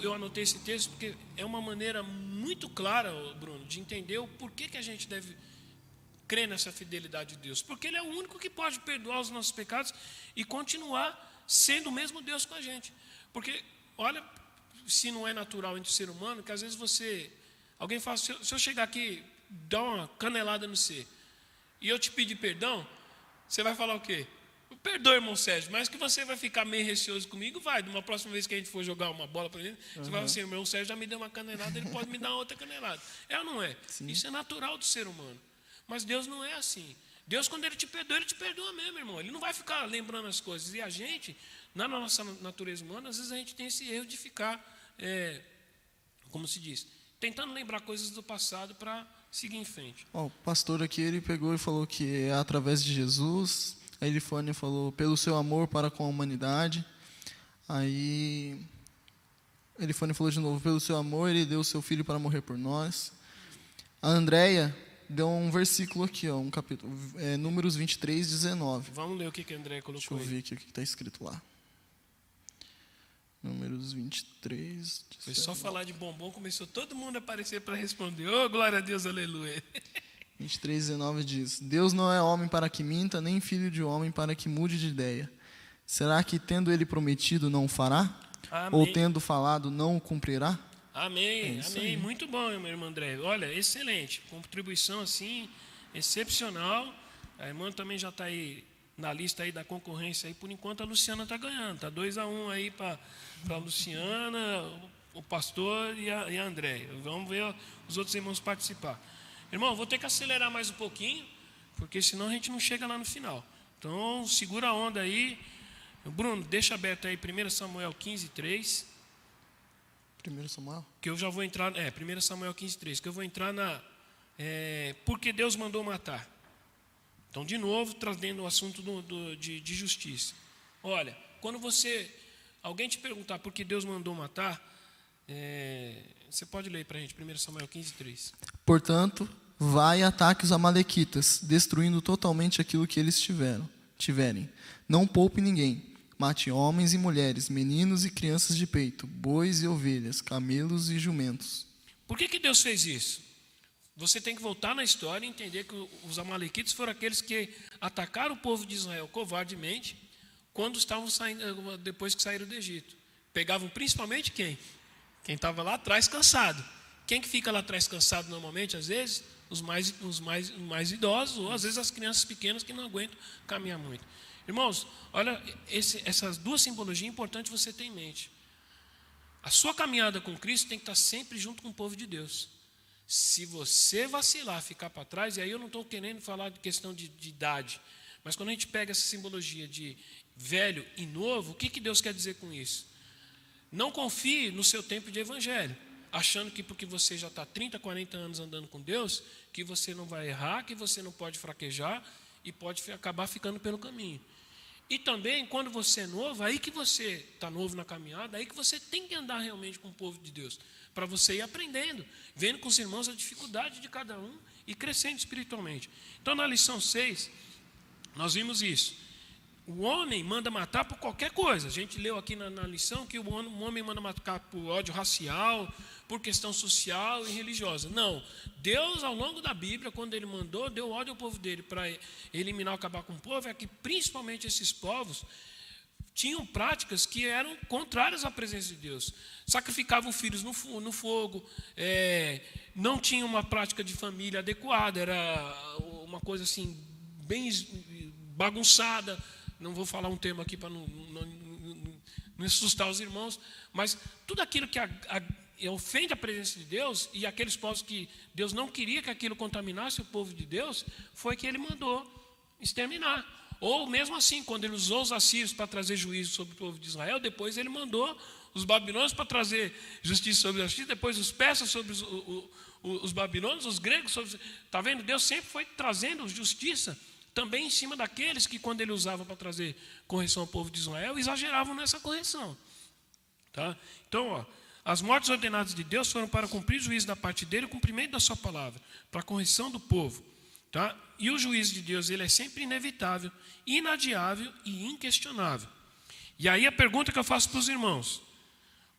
S1: eu anotei esse texto porque é uma maneira muito clara, Bruno, de entender o porquê que a gente deve crer nessa fidelidade de Deus. Porque Ele é o único que pode perdoar os nossos pecados e continuar sendo o mesmo Deus com a gente. Porque, olha, se não é natural entre o ser humano, que às vezes alguém fala, se eu chegar aqui, dar uma canelada no você, e eu te pedir perdão, você vai falar o quê? Perdoa, irmão Sérgio, mas que você vai ficar meio receoso comigo, vai. De uma próxima vez que a gente for jogar uma bola para ele, você vai falar assim, irmão Sérgio já me deu uma canelada, ele pode me dar outra canelada. É ou não é? Sim. Isso é natural do ser humano. Mas Deus não é assim. Deus, quando Ele te perdoa mesmo, irmão. Ele não vai ficar lembrando as coisas. E a gente, na nossa natureza humana, às vezes a gente tem esse erro de ficar, como se diz, tentando lembrar coisas do passado para seguir em frente.
S2: O pastor aqui, ele pegou e falou que é através de Jesus. A Elifânia falou, pelo seu amor para com a humanidade. Aí, a Elifânia falou de novo, pelo seu amor, Ele deu o seu Filho para morrer por nós. A Andréia deu um versículo aqui, um capítulo, Números 23, 19.
S1: Vamos ler o que a Andréia colocou.
S2: Deixa eu ver aqui o que está escrito lá. Números 23, 19.
S1: Foi só falar de bombom, começou todo mundo a aparecer para responder. Oh, glória a Deus, aleluia.
S2: 23, 19 diz, Deus não é homem para que minta, nem filho de homem para que mude de ideia. Será que, tendo Ele prometido, não fará?
S1: Amém.
S2: Ou tendo falado, não o cumprirá?
S1: Amém, amém. Muito bom, meu irmão André. Olha, excelente. Contribuição, assim, excepcional. A irmã também já está aí na lista aí da concorrência. Aí, por enquanto, a Luciana está ganhando. Está 2-1 aí para a Luciana, o pastor e a André. Vamos ver os outros irmãos participar. Irmão, vou ter que acelerar mais um pouquinho, porque senão a gente não chega lá no final. Então, segura a onda aí. Bruno, deixa aberto aí 1 Samuel 15:3.
S2: 1 Samuel?
S1: Que eu já vou entrar, 1 Samuel 15:3, que eu vou entrar porque Deus mandou matar. Então, de novo, trazendo o assunto de justiça. Olha, quando alguém te perguntar por que Deus mandou matar, você pode ler para a gente, 1 Samuel 15:3.
S2: Portanto, vai e ataque os amalequitas, destruindo totalmente aquilo que eles tiverem. Não poupe ninguém. Mate homens e mulheres, meninos e crianças de peito, bois e ovelhas, camelos e jumentos.
S1: Por que Deus fez isso? Você tem que voltar na história e entender que os amalequitas foram aqueles que atacaram o povo de Israel covardemente quando estavam saindo, depois que saíram do Egito. Pegavam principalmente quem? Quem estava lá atrás cansado. Quem que fica lá atrás cansado normalmente, às vezes? Os mais idosos, ou às vezes as crianças pequenas que não aguentam caminhar muito. Irmãos, olha, essas duas simbologias é importante você ter em mente. A sua caminhada com Cristo tem que estar sempre junto com o povo de Deus. Se você vacilar, ficar para trás, e aí eu não estou querendo falar de questão de idade, mas quando a gente pega essa simbologia de velho e novo, o que Deus quer dizer com isso? Não confie no seu tempo de evangelho, achando que porque você já está 30, 40 anos andando com Deus, que você não vai errar, que você não pode fraquejar e pode acabar ficando pelo caminho. E também, quando você é novo, aí que você está novo na caminhada, aí que você tem que andar realmente com o povo de Deus, para você ir aprendendo, vendo com os irmãos a dificuldade de cada um e crescendo espiritualmente. Então, na lição 6, nós vimos isso. O homem manda matar por qualquer coisa. A gente leu aqui na lição que o homem manda matar por ódio racial, por questão social e religiosa. Não. Deus, ao longo da Bíblia, quando Ele mandou, deu ódio ao povo dele para eliminar, acabar com o povo, é que principalmente esses povos tinham práticas que eram contrárias à presença de Deus. Sacrificavam filhos no fogo, não tinham uma prática de família adequada, era uma coisa assim, bem bagunçada. Não vou falar um termo aqui para não assustar os irmãos, mas tudo aquilo que ofende a presença de Deus, e aqueles povos que Deus não queria que aquilo contaminasse o povo de Deus, foi que Ele mandou exterminar. Ou mesmo assim, quando Ele usou os assírios para trazer juízo sobre o povo de Israel, depois Ele mandou os babilônios para trazer justiça sobre os assírios, depois os persas sobre os babilônios, os gregos sobre... Está vendo? Deus sempre foi trazendo justiça também em cima daqueles que, quando Ele usava para trazer correção ao povo de Israel, exageravam nessa correção. Tá? Então, as mortes ordenadas de Deus foram para cumprir o juízo da parte dele, o cumprimento da sua palavra, para a correção do povo. Tá? E o juízo de Deus, ele é sempre inevitável, inadiável e inquestionável. E aí a pergunta que eu faço para os irmãos: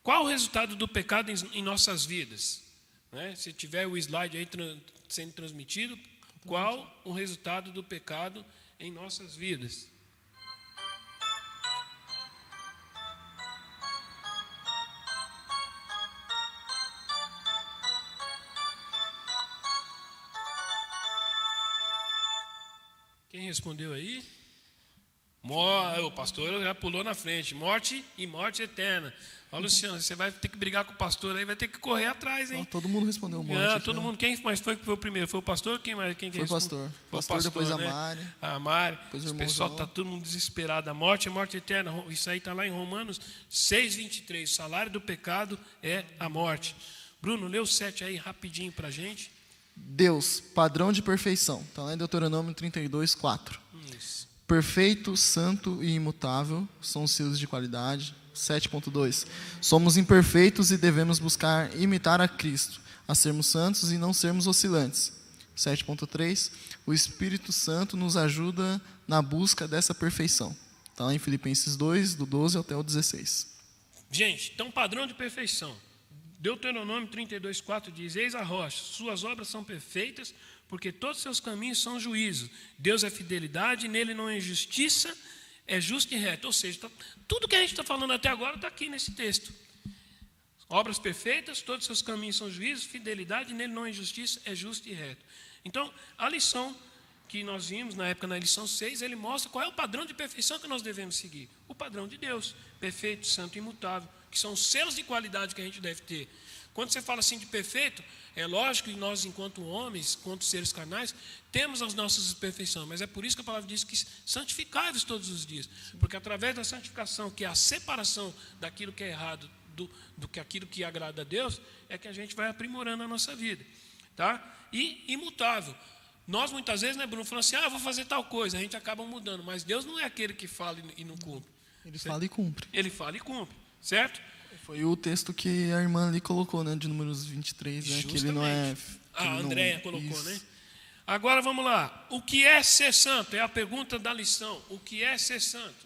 S1: qual o resultado do pecado em nossas vidas? Né? Se tiver o slide aí sendo transmitido, qual o resultado do pecado em nossas vidas? Quem respondeu aí? O pastor já pulou na frente. Morte e morte eterna. Ó, Luciano, você vai ter que brigar com o pastor aí, vai ter que correr atrás, hein?
S2: Todo mundo respondeu morte.
S1: Todo mundo. Quem foi o primeiro? Foi o pastor? Quem
S2: foi o pastor. Foi o pastor, depois a Mari.
S1: A Mari. O pessoal está todo mundo desesperado. A morte é morte eterna. Isso aí está lá em Romanos 6:23. O salário do pecado é a morte. Bruno, lê o 7 aí rapidinho para a gente.
S2: Deus, padrão de perfeição. Está lá em Deuteronômio 32:4.
S1: Isso.
S2: Perfeito, santo e imutável são os seus de qualidade. 7.2. Somos imperfeitos e devemos buscar imitar a Cristo, a sermos santos e não sermos oscilantes. 7.3. O Espírito Santo nos ajuda na busca dessa perfeição. Está lá em Filipenses 2, do 12 até o 16.
S1: Gente, então padrão de perfeição. Deuteronômio 32:4 diz: eis a rocha, suas obras são perfeitas, porque todos os seus caminhos são juízo. Deus é fidelidade, nele não é injustiça, é justo e reto. Ou seja, tudo que a gente está falando até agora está aqui nesse texto. Obras perfeitas, todos os seus caminhos são juízo, fidelidade, nele não é injustiça, é justo e reto. Então, a lição que nós vimos na época, na lição 6, ele mostra qual é o padrão de perfeição que nós devemos seguir. O padrão de Deus, perfeito, santo e imutável, que são os selos de qualidade que a gente deve ter. Quando você fala assim de perfeito, é lógico que nós, enquanto homens, enquanto seres carnais, temos as nossas imperfeições, mas é por isso que a palavra diz que santificai-vos todos os dias, porque através da santificação, que é a separação daquilo que é errado do que aquilo que agrada a Deus, é que a gente vai aprimorando a nossa vida. Tá? E imutável. Nós, muitas vezes, né, Bruno, falamos assim, vou fazer tal coisa, a gente acaba mudando, mas Deus não é aquele que fala e não cumpre.
S2: Ele fala e cumpre.
S1: Ele fala e cumpre, certo?
S2: Foi o texto que a irmã ali colocou, né, de Números 23, né, que ele não é...
S1: A Andréia colocou, né? Agora vamos lá. O que é ser santo? É a pergunta da lição. O que é ser santo?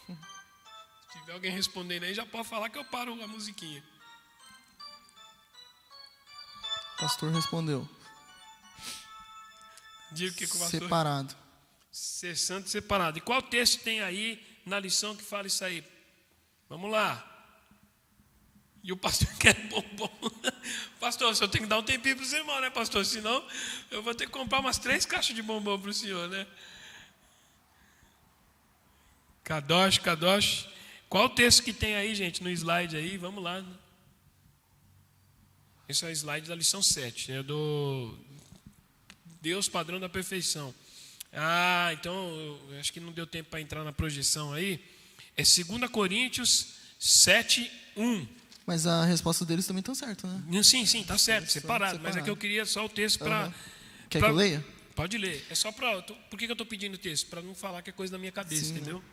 S1: Se tiver alguém respondendo aí, já pode falar que eu paro a musiquinha.
S2: O pastor respondeu.
S1: Diga o que o pastor...
S2: Separado.
S1: Ser santo e separado. E qual texto tem aí na lição que fala isso aí? Vamos lá. E o pastor quer bombom. Pastor, o senhor tem que dar um tempinho para o irmão, né, pastor? Senão eu vou ter que comprar umas 3 caixas de bombom para o senhor, né? Kadosh. Qual o texto que tem aí, gente, no slide aí? Vamos lá. Esse é o slide da lição 7, né? Do Deus padrão da perfeição. Então, eu acho que não deu tempo para entrar na projeção aí. É 2 Coríntios 7, 1.
S2: Mas a resposta deles também está certa, né?
S1: Sim, está certo, separado. Mas é que eu queria só o texto para...
S2: Quer que eu leia?
S1: Pode ler. É só para... Por que eu estou pedindo o texto? Para não falar que é coisa da minha cabeça, sim, entendeu?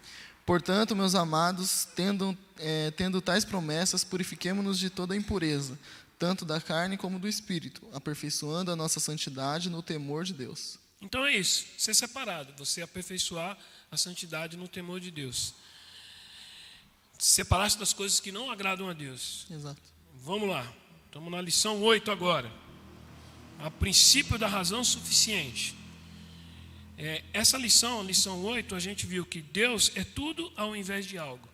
S2: Portanto, meus amados, tendo tais promessas, purifiquemo-nos de toda impureza, tanto da carne como do espírito, aperfeiçoando a nossa santidade no temor de Deus.
S1: Então é isso, ser separado, você aperfeiçoar a santidade no temor de Deus. Separar-se das coisas que não agradam a Deus.
S2: Exato.
S1: Vamos lá, estamos na lição 8 agora. A princípio da razão suficiente. Essa lição 8, a gente viu que Deus é tudo ao invés de algo.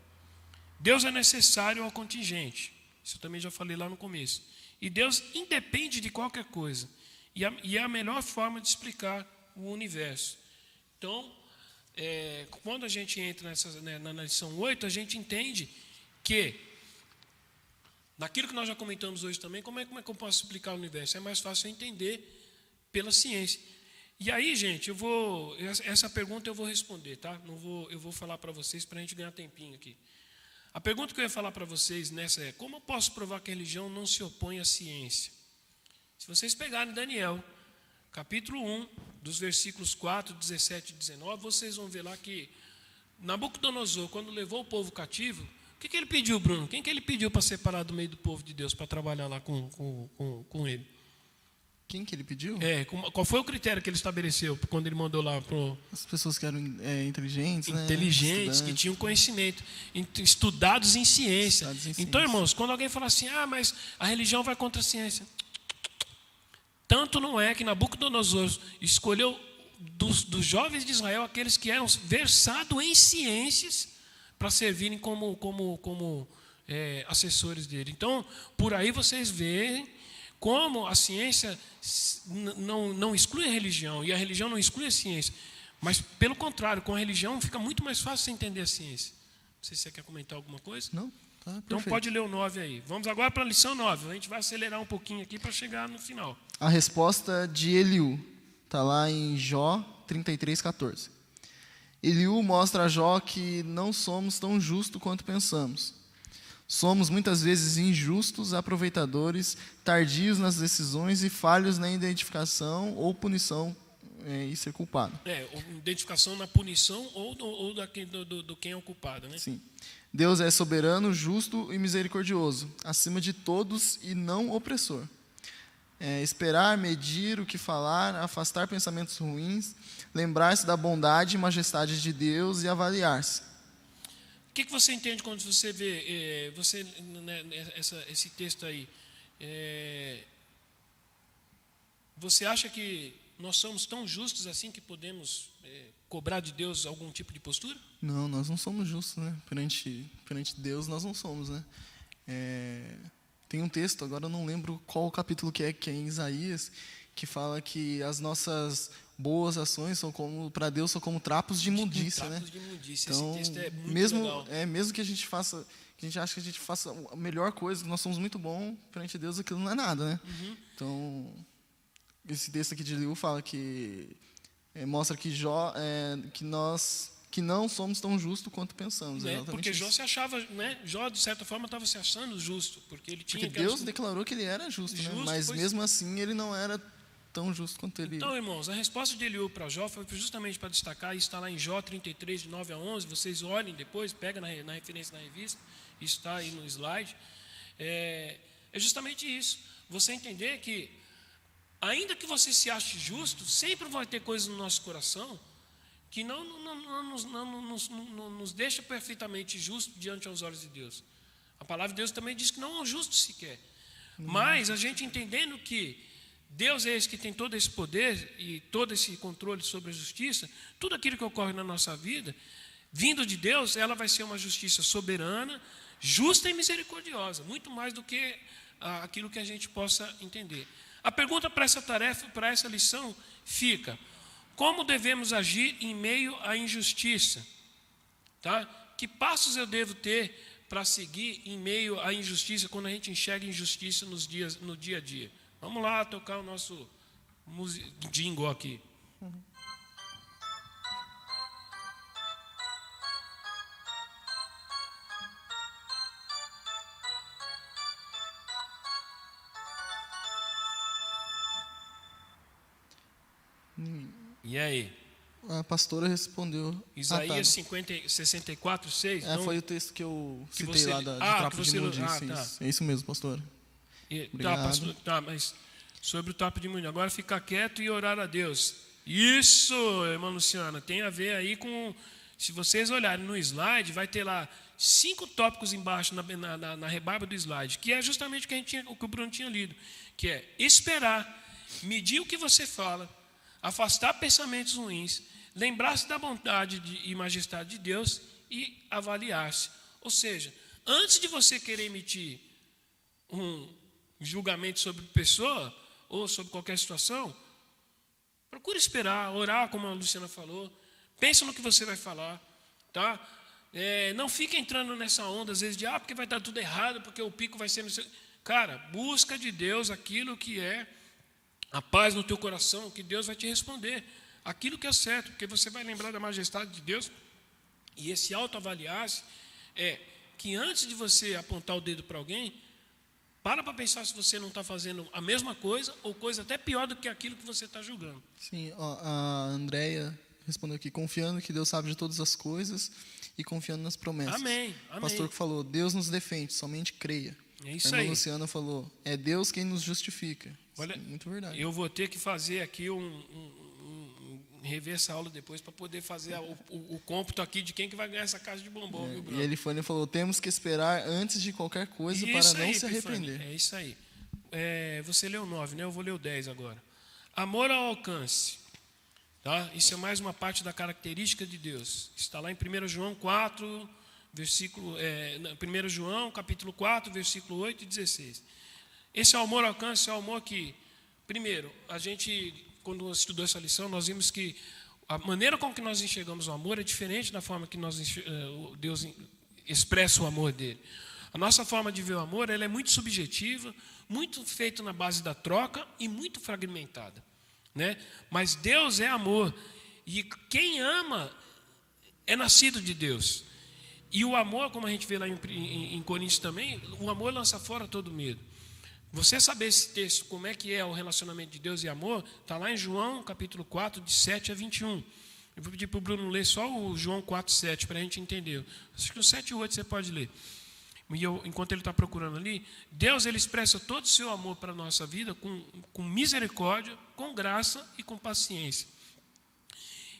S1: Deus é necessário ao contingente. Isso eu também já falei lá no começo. E Deus independe de qualquer coisa. E é a melhor forma de explicar o universo. Então, quando a gente entra na lição 8, a gente entende que, naquilo que nós já comentamos hoje também, como é que eu posso explicar o universo? É mais fácil entender pela ciência. E aí, gente, essa pergunta eu vou responder, tá? Eu vou falar para vocês para a gente ganhar tempinho aqui. A pergunta que eu ia falar para vocês nessa é: como eu posso provar que a religião não se opõe à ciência? Se vocês pegarem Daniel, capítulo 1, dos versículos 4, 17 e 19, vocês vão ver lá que Nabucodonosor, quando levou o povo cativo, o que ele pediu, Bruno? Quem que ele pediu para separar do meio do povo de Deus, para trabalhar lá com ele?
S2: Quem que ele pediu?
S1: Qual foi o critério que ele estabeleceu quando ele mandou lá para...
S2: As pessoas que eram inteligentes, né?
S1: Inteligentes, que tinham conhecimento, estudados em ciência. Então, irmãos, quando alguém fala assim, mas a religião vai contra a ciência. Tanto não é que Nabucodonosor escolheu dos jovens de Israel aqueles que eram versados em ciências para servirem como assessores dele. Então, por aí vocês veem como a ciência não exclui a religião e a religião não exclui a ciência. Mas, pelo contrário, com a religião fica muito mais fácil você entender a ciência. Não sei se você quer comentar alguma coisa.
S2: Não, tá,
S1: então pode ler o 9 aí. Vamos agora para a lição 9. A gente vai acelerar um pouquinho aqui para chegar no final.
S2: A resposta de Eliú está lá em Jó 33:14. Eliú mostra a Jó que não somos tão justos quanto pensamos. Somos muitas vezes injustos, aproveitadores, tardios nas decisões e falhos na identificação ou punição e ser culpado.
S1: Identificação na punição ou do quem é o culpado, né?
S2: Sim. Deus é soberano, justo e misericordioso, acima de todos e não opressor. Esperar, medir o que falar, afastar pensamentos ruins, lembrar-se da bondade e majestade de Deus e avaliar-se.
S1: O que você entende quando você vê esse texto aí? Você acha que nós somos tão justos assim que podemos cobrar de Deus algum tipo de postura?
S2: Não, nós não somos justos, né? Perante Deus nós não somos, né? Tem um texto, agora eu não lembro qual capítulo que é em Isaías, que fala que as nossas boas ações para Deus são como trapos de imundícia, né?
S1: De imundícia.
S2: Então,
S1: esse texto é muito legal.
S2: Mesmo que a gente faça, que a gente acha que a gente faça a melhor coisa, que nós somos muito bons, perante Deus aquilo não é nada, né?
S1: Uhum.
S2: Então, esse texto aqui de Eliú fala que mostra que que nós que não somos tão justos quanto pensamos.
S1: Né? Porque Jó se achava, né? Jó, de certa forma, estava se achando justo, porque ele tinha...
S2: Porque Deus declarou que ele era justo, né? Mas mesmo assim ele não era tão justo quanto ele...
S1: Então, irmãos, a resposta de Eliú para Jó foi justamente para destacar, isso está lá em Jó 33, de 9 a 11, vocês olhem depois, pega na referência na revista, isso está aí no slide, é justamente isso, você entender que, ainda que você se ache justo, sempre vai ter coisas no nosso coração que não nos deixa perfeitamente justos diante aos olhos de Deus. A palavra de Deus também diz que não é um justo sequer. Mas a gente entendendo que Deus é esse que tem todo esse poder e todo esse controle sobre a justiça, tudo aquilo que ocorre na nossa vida, vindo de Deus, ela vai ser uma justiça soberana, justa e misericordiosa, muito mais do que aquilo que a gente possa entender. A pergunta para essa tarefa, para essa lição, fica: como devemos agir em meio à injustiça? Tá? Que passos eu devo ter para seguir em meio à injustiça, quando a gente enxerga injustiça no dia a dia? Vamos lá tocar o nosso jingle aqui. E aí?
S2: A pastora respondeu.
S1: Isaías 64, 6.
S2: Então, foi o texto que eu citei lá de trapo de imundícia. Tá. É isso mesmo, pastor.
S1: Pastor. Mas sobre o trapo de imundícia. Agora ficar quieto e orar a Deus. Isso, irmã Luciana, tem a ver aí com... Se vocês olharem no slide, vai ter lá 5 tópicos embaixo na rebarba do slide, que é justamente o que o Bruno tinha lido, que é esperar, medir o que você fala, afastar pensamentos ruins, lembrar-se da bondade e majestade de Deus e avaliar-se. Ou seja, antes de você querer emitir um julgamento sobre pessoa ou sobre qualquer situação, procure esperar, orar, como a Luciana falou, pensa no que você vai falar, tá? Não fique entrando nessa onda, às vezes, de porque vai dar tudo errado, porque o pico vai ser... Cara, busca de Deus aquilo que é a paz no teu coração, que Deus vai te responder. Aquilo que é certo, porque você vai lembrar da majestade de Deus. E esse autoavaliar-se é que antes de você apontar o dedo para alguém, para pensar se você não está fazendo a mesma coisa ou coisa até pior do que aquilo que você está julgando.
S2: Sim, a Andréia respondeu aqui, confiando que Deus sabe de todas as coisas e confiando nas promessas.
S1: Amém.
S2: O pastor que falou, Deus nos defende, somente creia.
S1: É isso
S2: aí. A
S1: irmã
S2: Luciana falou, é Deus quem nos justifica.
S1: Olha,
S2: muito verdade.
S1: Eu vou ter que fazer aqui rever essa aula depois para poder fazer o cômputo aqui de quem que vai ganhar essa caixa de bombom. Viu, Bruno?
S2: E ele falou, temos que esperar antes de qualquer coisa para não se arrepender.
S1: É isso aí. Você leu 9, né? Eu vou ler o 10 agora. Amor ao alcance. Tá? Isso é mais uma parte da característica de Deus. Está lá em 1 João 4, versículo... 1 João, capítulo 4, versículo 8 e 16. Esse amor ao alcance é o amor que, primeiro, a gente, quando estudou essa lição, nós vimos que a maneira como que nós enxergamos o amor é diferente da forma que Deus expressa o amor dele. A nossa forma de ver o amor ela é muito subjetiva, muito feita na base da troca e muito fragmentada, né? Mas Deus é amor e quem ama é nascido de Deus. E o amor, como a gente vê lá em Coríntios também, o amor lança fora todo medo. Você saber esse texto, como é que é o relacionamento de Deus e amor, está lá em João, capítulo 4, de 7 a 21. Eu vou pedir para o Bruno ler só o João 4, 7, para a gente entender. Acho que o 7 e o 8 você pode ler. E enquanto ele está procurando ali, Deus ele expressa todo o seu amor para a nossa vida com misericórdia, com graça e com paciência.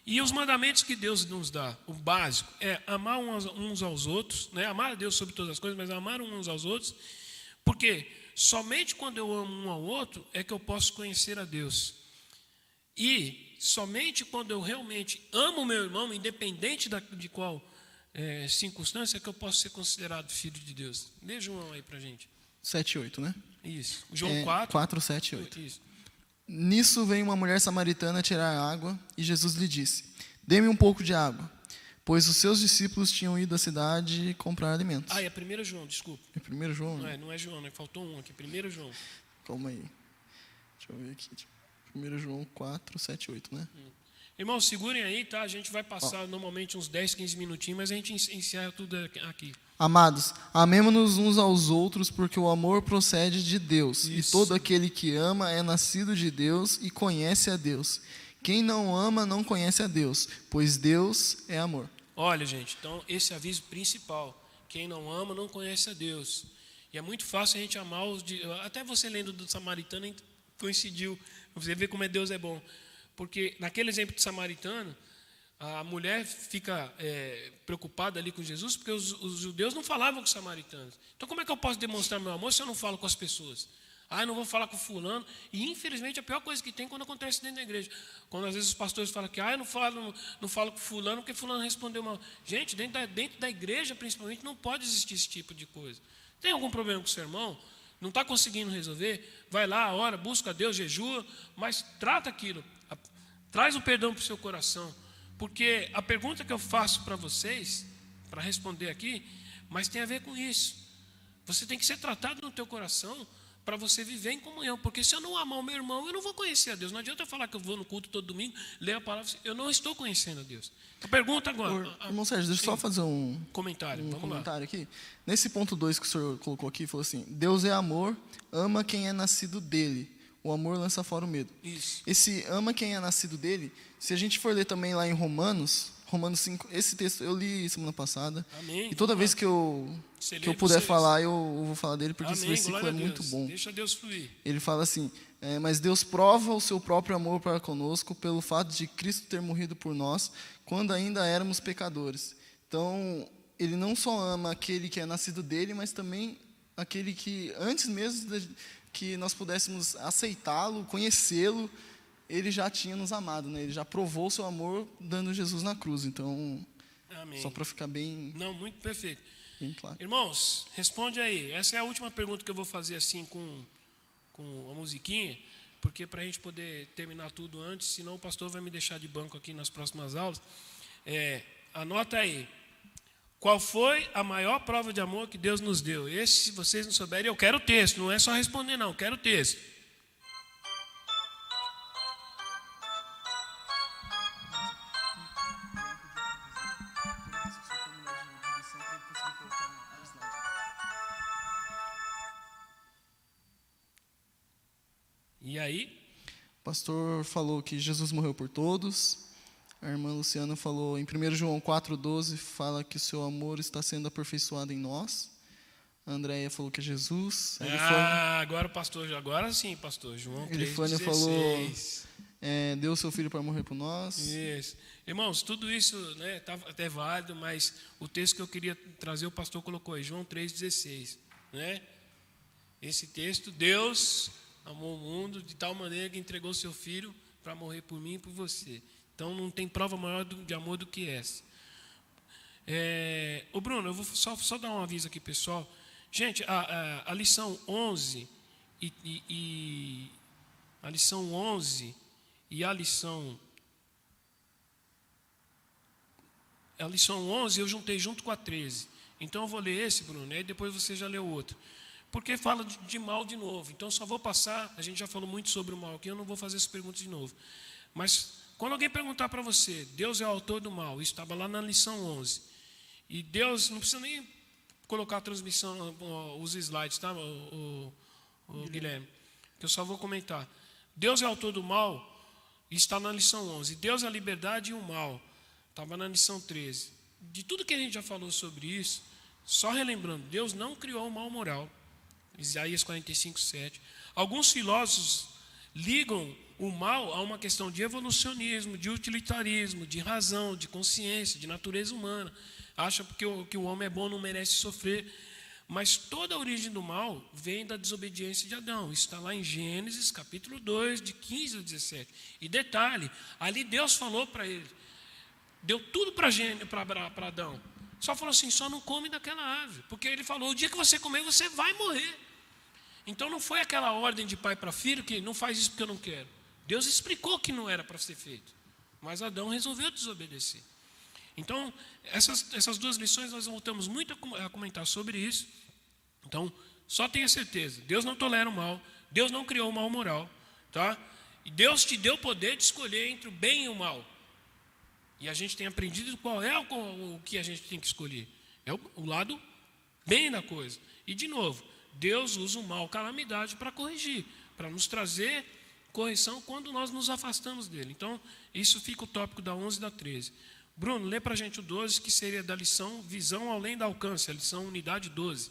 S1: E os mandamentos que Deus nos dá, o básico, é amar uns aos outros, né? Amar a Deus sobre todas as coisas, mas amar uns aos outros, porque somente quando eu amo um ao outro é que eu posso conhecer a Deus. E somente quando eu realmente amo o meu irmão, independente de qual circunstância, é que eu posso ser considerado filho de Deus. Lê João aí para a gente.
S2: 7 e 8, né?
S1: Isso. João 4.
S2: 4, 7 e 8.
S1: Isso.
S2: Nisso veio uma mulher samaritana tirar água e Jesus lhe disse, dê-me um pouco de água, pois os seus discípulos tinham ido à cidade comprar alimentos.
S1: É 1 João, desculpa.
S2: É 1 João?
S1: Não é João, né? Faltou um aqui. 1 João.
S2: Calma aí. Deixa eu ver aqui. 1 João 4, 7 e 8, né?
S1: Irmãos, segurem aí, tá? A gente vai passar normalmente uns 10, 15 minutinhos, mas a gente encerra tudo aqui.
S2: Amados, amemo-nos uns aos outros, porque o amor procede de Deus.
S1: Isso.
S2: E todo aquele que ama é nascido de Deus e conhece a Deus. Quem não ama não conhece a Deus, pois Deus é amor.
S1: Olha, gente, então esse é o aviso principal. Quem não ama não conhece a Deus. E é muito fácil a gente amar os... Até você lendo do samaritano coincidiu. Você vê como Deus é bom. Porque naquele exemplo do samaritano, a mulher fica preocupada ali com Jesus, porque os judeus não falavam com os samaritanos. Então como é que eu posso demonstrar meu amor se eu não falo com as pessoas? Eu não vou falar com fulano. E infelizmente a pior coisa que tem quando acontece dentro da igreja. Quando às vezes os pastores falam que eu não falo com fulano porque fulano respondeu mal. Gente, dentro da igreja principalmente não pode existir esse tipo de coisa. Tem algum problema com o seu irmão? Não está conseguindo resolver? Vai lá, ora, busca a Deus, jejua, mas trata aquilo. Traz o perdão para o seu coração. Porque a pergunta que eu faço para vocês, para responder aqui, mas tem a ver com isso. Você tem que ser tratado no teu coração para você viver em comunhão. Porque se eu não amar o meu irmão, eu não vou conhecer a Deus. Não adianta eu falar que eu vou no culto todo domingo, ler a palavra, eu não estou conhecendo a Deus. A pergunta agora...
S2: Irmão Sérgio, deixa eu só fazer um
S1: comentário. Vamos
S2: comentário
S1: lá.
S2: aqui. Nesse ponto 2 que o senhor colocou aqui, falou assim, Deus é amor, ama quem é nascido dele. O amor lança fora o medo.
S1: Isso.
S2: Esse ama quem é nascido dele, se a gente for ler também lá em Romanos 5, esse texto eu li semana passada.
S1: Amém.
S2: E toda vez que eu puder falar, eu vou falar dele, porque esse versículo é muito bom.
S1: Deixa Deus fluir.
S2: Ele fala assim, mas Deus prova o seu próprio amor para conosco pelo fato de Cristo ter morrido por nós, quando ainda éramos pecadores. Então, ele não só ama aquele que é nascido dele, mas também aquele que, antes mesmo que nós pudéssemos aceitá-lo, conhecê-lo, ele já tinha nos amado, né? Ele já provou o seu amor dando Jesus na cruz. Então,
S1: amém.
S2: Só para ficar bem...
S1: Não, muito perfeito.
S2: Bem claro.
S1: Irmãos, responde aí. Essa é a última pergunta que eu vou fazer assim com a musiquinha, porque para a gente poder terminar tudo antes, senão o pastor vai me deixar de banco aqui nas próximas aulas. Anota aí. Qual foi a maior prova de amor que Deus nos deu? Esse, se vocês não souberem, eu quero o texto. Não é só responder, não. Eu quero o texto. E aí?
S2: O pastor falou que Jesus morreu por todos. A irmã Luciana falou em 1 João 4,12, fala que o seu amor está sendo aperfeiçoado em nós. A Andréia falou que é Jesus.
S1: Agora o pastor, agora sim, pastor. João 3,16.
S2: Elifânia falou, deu o seu filho para morrer por nós.
S1: Isso. Irmãos, tudo isso tá até válido, mas o texto que eu queria trazer, o pastor colocou aí, João 3,16. Né? Esse texto, Deus amou o mundo de tal maneira que entregou seu filho para morrer por mim e por você. Então, não tem prova maior de amor do que essa. Ô Bruno, eu vou só dar um aviso aqui, pessoal. Gente, a lição 11 a lição 11 e a lição 11 eu juntei junto com a 13. Então, eu vou ler esse, Bruno, e depois você já lê o outro. Porque fala de mal de novo. Então, só vou passar, a gente já falou muito sobre o mal aqui, eu não vou fazer essa pergunta de novo. Mas, quando alguém perguntar para você, Deus é o autor do mal, isso estava lá na lição 11. E Deus, não precisa nem colocar a transmissão, os slides, tá, o Guilherme? Que eu só vou comentar. Deus é o autor do mal, está na lição 11. Deus é a liberdade e o mal, estava na lição 13. De tudo que a gente já falou sobre isso, só relembrando, Deus não criou o mal moral. Isaías 45:7. Alguns filósofos ligam o mal a uma questão de evolucionismo, de utilitarismo, de razão, de consciência, de natureza humana. Acha que o homem é bom, não merece sofrer. Mas toda a origem do mal vem da desobediência de Adão. Isso está lá em Gênesis, capítulo 2, de 15 a 17. E detalhe, ali Deus falou para ele, deu tudo para Adão. Só falou assim, só não come daquela árvore. Porque ele falou, o dia que você comer, você vai morrer. Então não foi aquela ordem de pai para filho que não faz isso porque eu não quero. Deus explicou que não era para ser feito. Mas Adão resolveu desobedecer. Então, essas duas lições nós voltamos muito a comentar sobre isso. Então, só tenha certeza, Deus não tolera o mal, Deus não criou o mal moral, tá? E Deus te deu o poder de escolher entre o bem e o mal. E a gente tem aprendido qual é o que a gente tem que escolher. É o lado bem da coisa. E, de novo, Deus usa o mal, calamidade, para corrigir, para nos trazer correção quando nós nos afastamos dele. Então, isso fica o tópico da 11 e da 13. Bruno, lê para a gente o 12, que seria da lição Visão além do alcance, a lição unidade 12.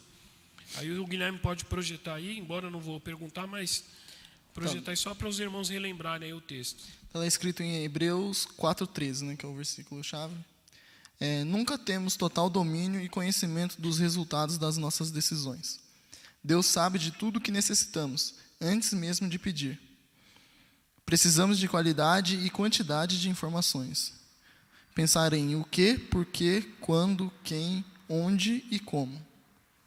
S1: Aí o Guilherme pode projetar aí, embora eu não vou perguntar, mas projetar aí só para os irmãos relembrarem aí o texto. Está
S2: lá escrito em Hebreus 4,13, né, que é o versículo-chave. Nunca temos total domínio e conhecimento dos resultados das nossas decisões. Deus sabe de tudo o que necessitamos, antes mesmo de pedir. Precisamos de qualidade e quantidade de informações. Pensar em o que, por quê, quando, quem, onde e como.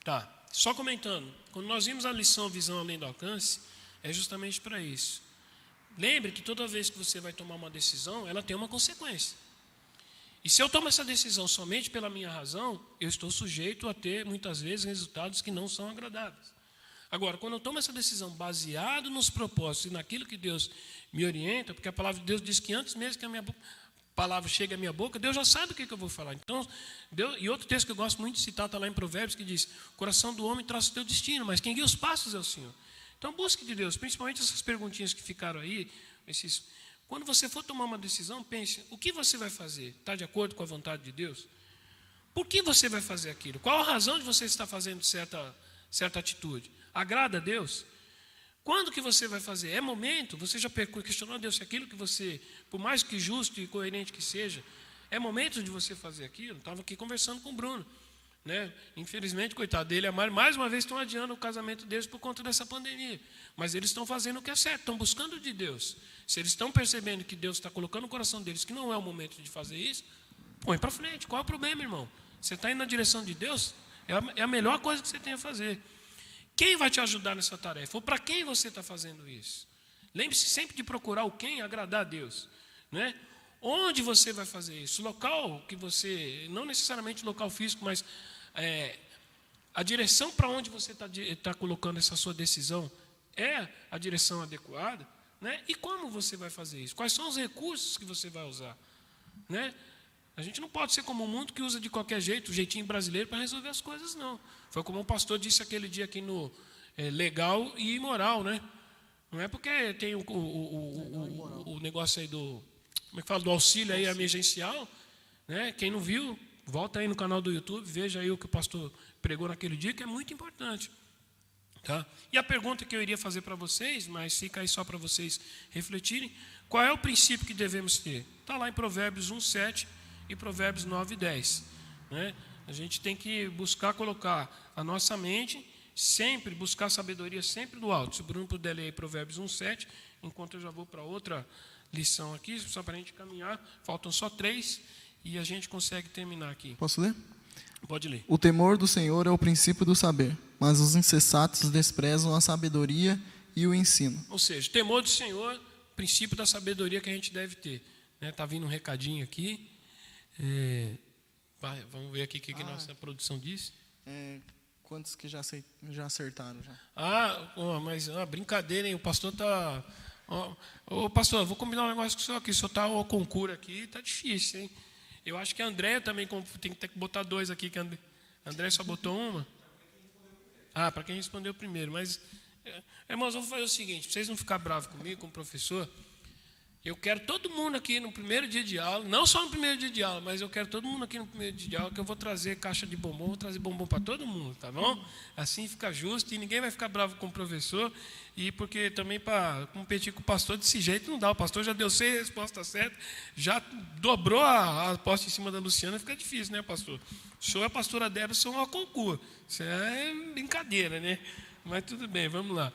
S1: Tá, só comentando. Quando nós vimos a lição Visão além do alcance, é justamente para isso. Lembre que toda vez que você vai tomar uma decisão, ela tem uma consequência. E se eu tomo essa decisão somente pela minha razão, eu estou sujeito a ter, muitas vezes, resultados que não são agradáveis. Agora, quando eu tomo essa decisão baseado nos propósitos e naquilo que Deus me orienta, porque a palavra de Deus diz que antes mesmo que a minha palavra chegue à minha boca, Deus já sabe o que eu vou falar. Então, Deus, e outro texto que eu gosto muito de citar, está lá em Provérbios, que diz: o coração do homem traça o teu destino, mas quem guia os passos é o Senhor. Então, busque de Deus, principalmente essas perguntinhas que ficaram aí, quando você for tomar uma decisão, pense, o que você vai fazer? Está de acordo com a vontade de Deus? Por que você vai fazer aquilo? Qual a razão de você estar fazendo certa atitude? Agrada a Deus? Quando que você vai fazer? É momento? Você já questionou a Deus se aquilo que você, por mais que justo e coerente que seja, é momento de você fazer aquilo? Estava aqui conversando com o Bruno. Né? Infelizmente, coitado dele, mais uma vez estão adiando o casamento deles por conta dessa pandemia. Mas eles estão fazendo o que é certo, estão buscando de Deus. Se eles estão percebendo que Deus está colocando no coração deles que não é o momento de fazer isso, põe para frente. Qual é o problema, irmão? Você está indo na direção de Deus? É a melhor coisa que você tem a fazer. Quem vai te ajudar nessa tarefa? Ou para quem você está fazendo isso? Lembre-se sempre de procurar o quem agradar a Deus. Né? Onde você vai fazer isso? O local que você, não necessariamente o local físico, mas a direção para onde você está colocando essa sua decisão é a direção adequada? Né? E como você vai fazer isso? Quais são os recursos que você vai usar? Né? A gente não pode ser como o mundo que usa de qualquer jeito, o jeitinho brasileiro para resolver as coisas, não. Foi como o pastor disse aquele dia aqui no legal e imoral, né? Não é porque tem o negócio aí do, como é que fala, do auxílio aí emergencial, né? Quem não viu, volta aí no canal do YouTube, veja aí o que o pastor pregou naquele dia, que é muito importante. Tá? E a pergunta que eu iria fazer para vocês, mas fica aí só para vocês refletirem, qual é o princípio que devemos ter? Está lá em Provérbios 1:7 e Provérbios 9:10. Né? A gente tem que buscar colocar a nossa mente, sempre buscar sabedoria sempre do alto. Se o Bruno puder ler aí Provérbios 1:7, enquanto eu já vou para outra lição aqui, só para a gente caminhar, faltam só 3 e a gente consegue terminar aqui.
S2: Posso ler?
S1: Pode ler.
S2: O temor do Senhor é o princípio do saber, mas os insensatos desprezam a sabedoria e o ensino.
S1: Ou seja, o temor do Senhor, princípio da sabedoria que a gente deve ter. Está vindo um recadinho aqui. Vamos ver aqui o que nossa produção disse.
S2: Quantos que já acertaram? Já?
S1: Mas brincadeira, hein? O pastor está... Ô, pastor, vou combinar um negócio com o senhor aqui. O senhor está ao concurso aqui, está difícil, hein? Eu acho que a Andréia também tem que ter que botar 2 aqui, que a Andréia só botou uma. Para quem respondeu primeiro. Mas, irmãos, vamos fazer o seguinte, para vocês não ficarem bravos comigo, com o professor, eu quero todo mundo aqui no primeiro dia de aula, não só no primeiro dia de aula, mas eu quero todo mundo aqui no primeiro dia de aula, que eu vou trazer caixa de bombom, vou trazer bombom para todo mundo, tá bom? Assim fica justo e ninguém vai ficar bravo com o professor, e porque também para competir com o pastor desse jeito não dá, o pastor já deu 6 respostas certas, já dobrou a aposta em cima da Luciana, fica difícil, né, pastor? O senhor e a pastora Débora são ao concurso, isso é brincadeira, né? Mas tudo bem, vamos lá.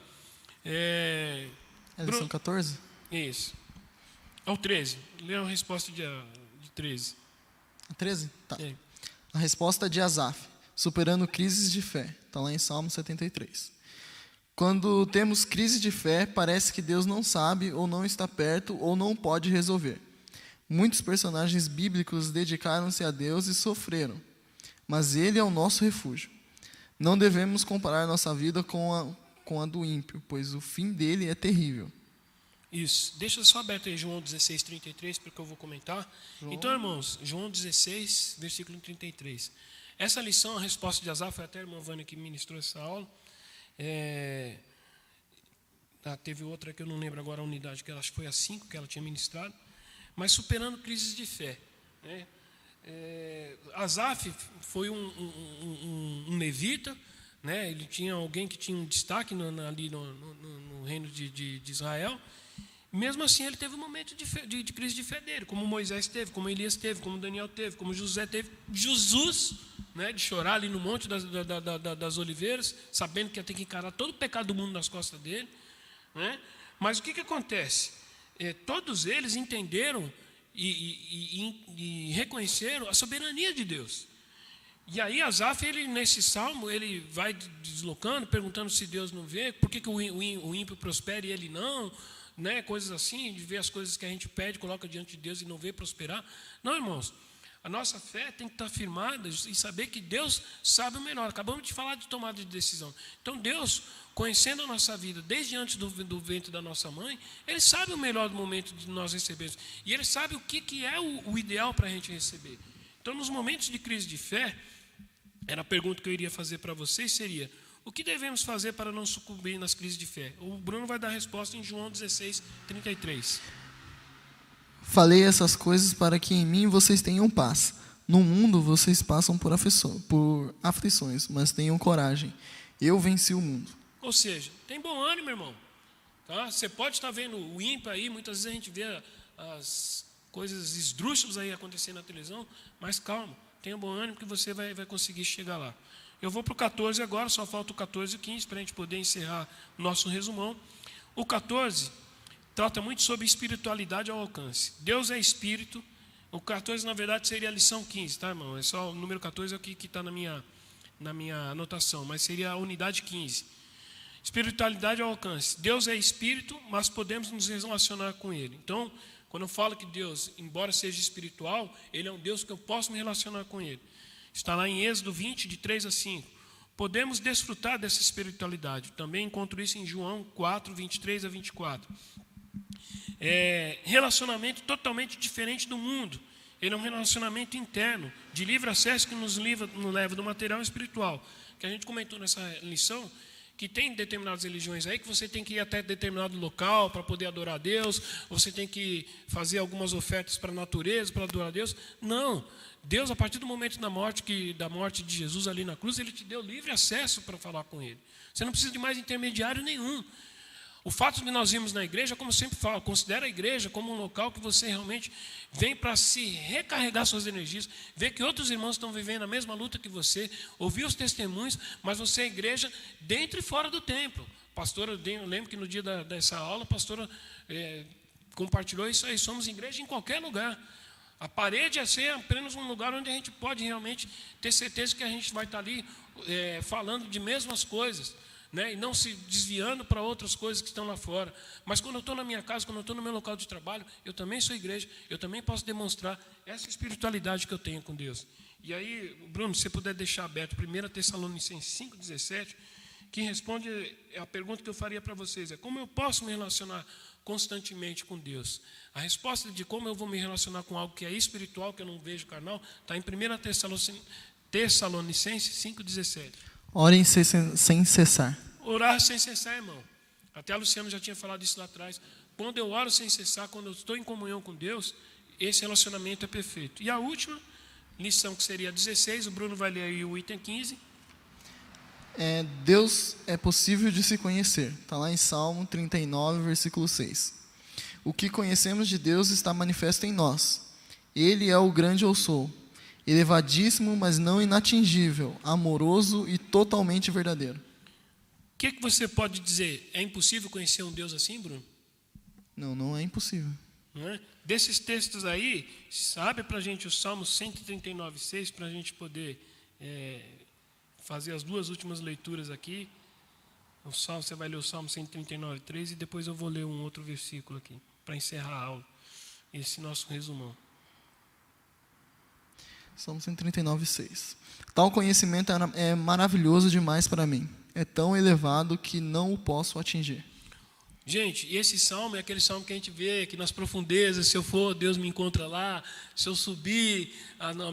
S2: Lição 14?
S1: Isso. Ao 13. Lê a resposta de 13.
S2: 13? Tá. A resposta de Asaf, superando crises de fé. Está lá em Salmo 73. Quando temos crise de fé, parece que Deus não sabe, ou não está perto, ou não pode resolver. Muitos personagens bíblicos dedicaram-se a Deus e sofreram. Mas Ele é o nosso refúgio. Não devemos comparar nossa vida com a do ímpio, pois o fim dele é terrível.
S1: Isso. Deixa só aberto aí João 16, 33, porque eu vou comentar. Então, irmãos, João 16, versículo 33. Essa lição, a resposta de Asaf, foi até a irmã Vânia que ministrou essa aula. Teve outra que eu não lembro agora a unidade, que ela, acho que foi a 5 que ela tinha ministrado. Mas superando crises de fé, né? Asaf foi um levita, né? Ele tinha alguém que tinha um destaque ali no reino de Israel. Mesmo assim, ele teve um momento de crise de fé dele, como Moisés teve, como Elias teve, como Daniel teve, como José teve. Jesus, né, de chorar ali no Monte das Oliveiras, sabendo que ia ter que encarar todo o pecado do mundo nas costas dele, né? Mas o que acontece? Todos eles entenderam e reconheceram a soberania de Deus. E aí Asaf, nesse salmo, ele vai deslocando, perguntando se Deus não vê, por que o ímpio prospera e ele não, né? Coisas assim, de ver as coisas que a gente pede, coloca diante de Deus e não vê prosperar. Não, irmãos, a nossa fé tem que estar firmada e saber que Deus sabe o melhor. Acabamos de falar de tomada de decisão. Então Deus, conhecendo a nossa vida desde antes do ventre da nossa mãe, Ele sabe o melhor do momento de nós recebermos. E Ele sabe o que é o ideal para a gente receber. Então, nos momentos de crise de fé, era a pergunta que eu iria fazer para vocês seria: o que devemos fazer para não sucumbir nas crises de fé? O Bruno vai dar a resposta em João 16, 33.
S2: Falei essas coisas para que em mim vocês tenham paz. No mundo vocês passam por aflições, mas tenham coragem. Eu venci o mundo.
S1: Ou seja, tem bom ânimo, irmão. Tá? Você pode estar vendo o ímpio aí, muitas vezes a gente vê as coisas esdrúxulas aí acontecendo na televisão, mas calma, tenha bom ânimo que você vai conseguir chegar lá. Eu vou para o 14 agora, só falta o 14 e 15 para a gente poder encerrar o nosso resumão. O 14 trata muito sobre espiritualidade ao alcance. Deus é espírito. O 14, na verdade, seria a lição 15, tá, irmão? É só o número 14 é o que está na minha anotação, mas seria a unidade 15. Espiritualidade ao alcance. Deus é espírito, mas podemos nos relacionar com Ele. Então, quando eu falo que Deus, embora seja espiritual, Ele é um Deus que eu posso me relacionar com Ele. Está lá em Êxodo 20, de 3 a 5. Podemos desfrutar dessa espiritualidade. Também encontro isso em João 4, 23 a 24. Relacionamento totalmente diferente do mundo. Ele é um relacionamento interno, de livre acesso, que nos leva do material espiritual. Que a gente comentou nessa lição, que tem determinadas religiões aí que você tem que ir até determinado local para poder adorar a Deus, você tem que fazer algumas ofertas para a natureza, para adorar a Deus. Não, Deus, a partir do momento da morte de Jesus ali na cruz, Ele te deu livre acesso para falar com Ele. Você não precisa de mais intermediário nenhum. O fato de nós irmos na igreja, como eu sempre falo, considera a igreja como um local que você realmente vem para se recarregar suas energias, ver que outros irmãos estão vivendo a mesma luta que você, ouvir os testemunhos, mas você é igreja dentro e fora do templo. Pastora, eu lembro que no dia dessa aula, a pastora compartilhou isso aí, somos igreja em qualquer lugar. A parede é ser apenas um lugar onde a gente pode realmente ter certeza que a gente vai estar ali falando de mesmas coisas, né? E não se desviando para outras coisas que estão lá fora. Mas quando eu estou na minha casa, quando eu estou no meu local de trabalho, eu também sou igreja, eu também posso demonstrar essa espiritualidade que eu tenho com Deus. E aí, Bruno, se você puder deixar aberto 1 Tessalonicenses 5,17, que responde a pergunta que eu faria para vocês, como eu posso me relacionar constantemente com Deus? A resposta de como eu vou me relacionar com algo que é espiritual, que eu não vejo carnal, está em 1 Tessalonicenses 5,17.
S2: Orem sem cessar.
S1: Orar sem cessar, irmão. Até a Luciana já tinha falado isso lá atrás. Quando eu oro sem cessar, quando eu estou em comunhão com Deus, esse relacionamento é perfeito. E a última lição, que seria a 16, o Bruno vai ler aí o item 15.
S2: Deus é possível de se conhecer. Está lá em Salmo 39, versículo 6. O que conhecemos de Deus está manifesto em nós. Ele é o grande eu sou. Elevadíssimo, mas não inatingível, amoroso e totalmente verdadeiro.
S1: O que você pode dizer? É impossível conhecer um Deus assim, Bruno?
S2: Não é impossível.
S1: Não é? Desses textos aí, sabe para a gente o Salmo 139,6, para a gente poder fazer as duas últimas leituras aqui. O Salmo, você vai ler o Salmo 139,3 e depois eu vou ler um outro versículo aqui, para encerrar a aula, esse nosso resumão.
S2: Salmo 139,6. Tal conhecimento é maravilhoso demais para mim. É tão elevado que não o posso atingir.
S1: Gente, esse salmo é aquele salmo que a gente vê que nas profundezas, se eu for, Deus me encontra lá. Se eu subir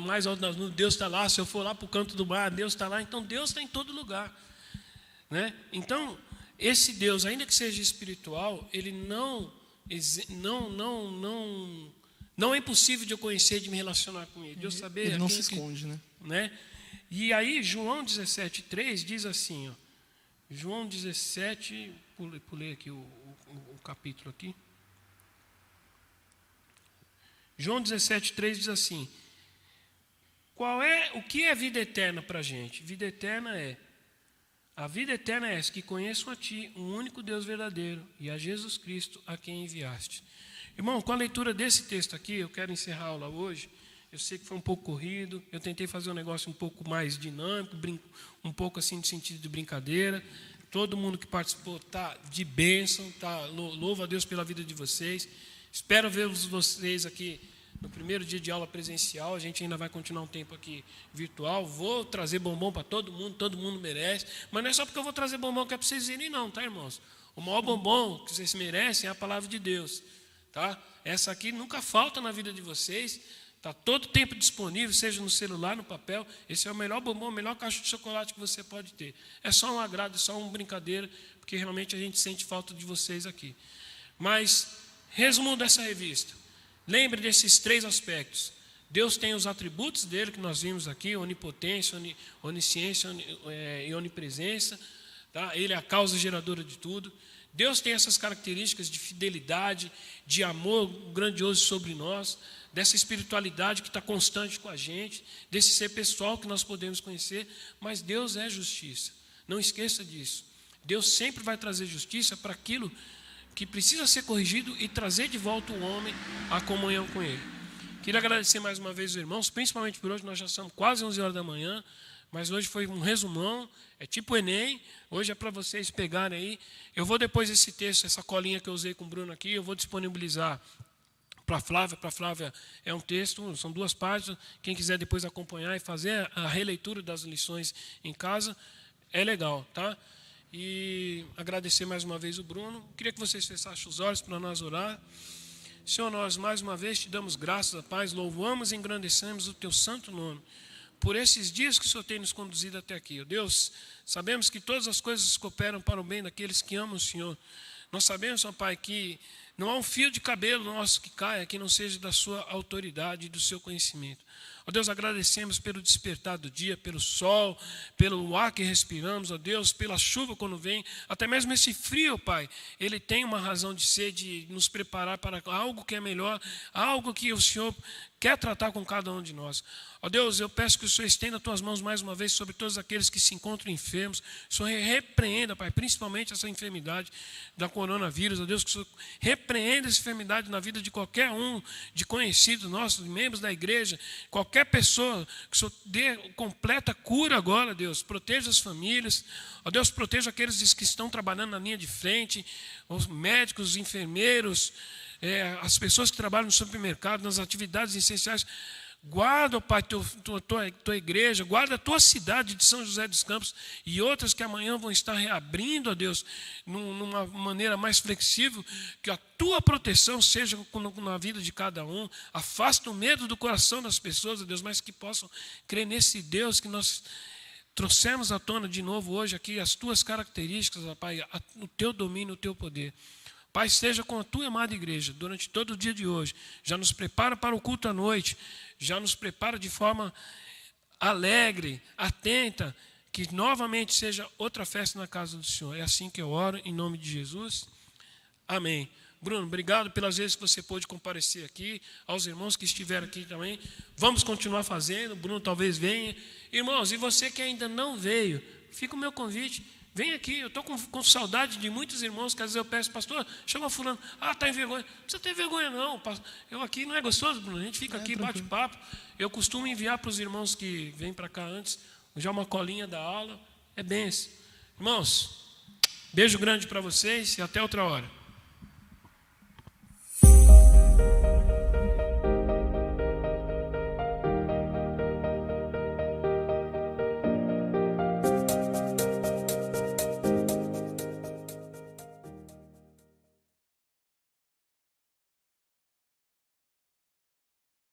S1: mais alto das nuvens, Deus está lá. Se eu for lá para o canto do mar, Deus está lá. Então, Deus está em todo lugar, né? Então, esse Deus, ainda que seja espiritual, ele não é impossível de eu conhecer, de me relacionar com ele. De eu saber
S2: ele não se esconde,
S1: né? E aí, João 17:3 diz assim, ó, João 17, pulei aqui o capítulo aqui. João 17:3 diz assim: o que é vida eterna para a gente? A vida eterna é essa, que conheçam a Ti, um único Deus verdadeiro, e a Jesus Cristo, a quem enviaste. Irmão, com a leitura desse texto aqui, eu quero encerrar a aula hoje. Eu sei que foi um pouco corrido, eu tentei fazer um negócio um pouco mais dinâmico, um pouco assim no sentido de brincadeira. Todo mundo que participou está de bênção, louvo a Deus pela vida de vocês. Espero ver vocês aqui no primeiro dia de aula presencial. A gente ainda vai continuar um tempo aqui virtual. Vou trazer bombom para todo mundo merece. Mas não é só porque eu vou trazer bombom que é para vocês irem não, tá, irmãos? O maior bombom que vocês merecem é a palavra de Deus, tá? Essa aqui nunca falta na vida de vocês. Está todo o tempo disponível, seja no celular, no papel. Esse é o melhor bombom, a melhor caixa de chocolate que você pode ter. É só um agrado, é só uma brincadeira, porque realmente a gente sente falta de vocês aqui. Mas, resumo dessa revista. Lembre desses 3 aspectos. Deus tem os atributos dele, que nós vimos aqui: onipotência, onisciência e onipresença. Tá? Ele é a causa geradora de tudo. Deus tem essas características de fidelidade, de amor grandioso sobre nós, dessa espiritualidade que está constante com a gente, desse ser pessoal que nós podemos conhecer, mas Deus é justiça. Não esqueça disso. Deus sempre vai trazer justiça para aquilo que precisa ser corrigido e trazer de volta o homem à comunhão com Ele. Queria agradecer mais uma vez os irmãos, principalmente por hoje. Nós já estamos quase 11 horas da manhã, mas hoje foi um resumão, é tipo o Enem. Hoje é para vocês pegarem aí. Eu vou depois esse texto, essa colinha que eu usei com o Bruno aqui, eu vou disponibilizar para a Flávia é um texto, são 2 páginas. Quem quiser depois acompanhar e fazer a releitura das lições em casa, é legal, tá? E agradecer mais uma vez o Bruno. Queria que vocês fechassem os olhos para nós orar. Senhor, nós mais uma vez te damos graças, Pai, louvamos e engrandecemos o teu santo nome por esses dias que o Senhor tem nos conduzido até aqui. Deus, sabemos que todas as coisas cooperam para o bem daqueles que amam o Senhor. Nós sabemos, ó Pai, que não há um fio de cabelo nosso que caia que não seja da sua autoridade e do seu conhecimento. Ó Deus, agradecemos pelo despertar do dia, pelo sol, pelo ar que respiramos, ó Deus, pela chuva quando vem, até mesmo esse frio, Pai, ele tem uma razão de ser, de nos preparar para algo que é melhor, algo que o Senhor quer tratar com cada um de nós. Ó Deus, eu peço que o Senhor estenda as tuas mãos mais uma vez sobre todos aqueles que se encontram enfermos. O Senhor repreenda, Pai, principalmente essa enfermidade da coronavírus. Ó Deus, que o Senhor repreenda essa enfermidade na vida de qualquer um, de conhecidos nossos, membros da igreja, qualquer pessoa, que o Senhor dê completa cura agora, Deus. Proteja as famílias. Ó Deus, proteja aqueles que estão trabalhando na linha de frente, os médicos, os enfermeiros, as pessoas que trabalham no supermercado, nas atividades essenciais. Guarda, ó Pai, tua igreja, guarda a tua cidade de São José dos Campos e outras que amanhã vão estar reabrindo, ó Deus, numa maneira mais flexível, que a tua proteção seja na vida de cada um. Afasta o medo do coração das pessoas, ó Deus, mas que possam crer nesse Deus que nós trouxemos à tona de novo hoje aqui, as tuas características, ó Pai, o teu domínio, o teu poder. Pai, esteja com a tua amada igreja durante todo o dia de hoje. Já nos prepara para o culto à noite. Já nos prepara de forma alegre, atenta, que novamente seja outra festa na casa do Senhor. É assim que eu oro, em nome de Jesus. Amém. Bruno, obrigado pelas vezes que você pôde comparecer aqui, aos irmãos que estiveram aqui também. Vamos continuar fazendo, o Bruno talvez venha. Irmãos, e você que ainda não veio, fica o meu convite. Vem aqui, eu estou com saudade de muitos irmãos que às vezes eu peço, pastor, chama fulano, está em vergonha. Não precisa ter vergonha não, eu aqui não é gostoso, Bruno, a gente fica aqui, bate papo. Eu costumo enviar para os irmãos que vêm para cá antes, já uma colinha da aula, é benção. Irmãos, beijo grande para vocês e até outra hora.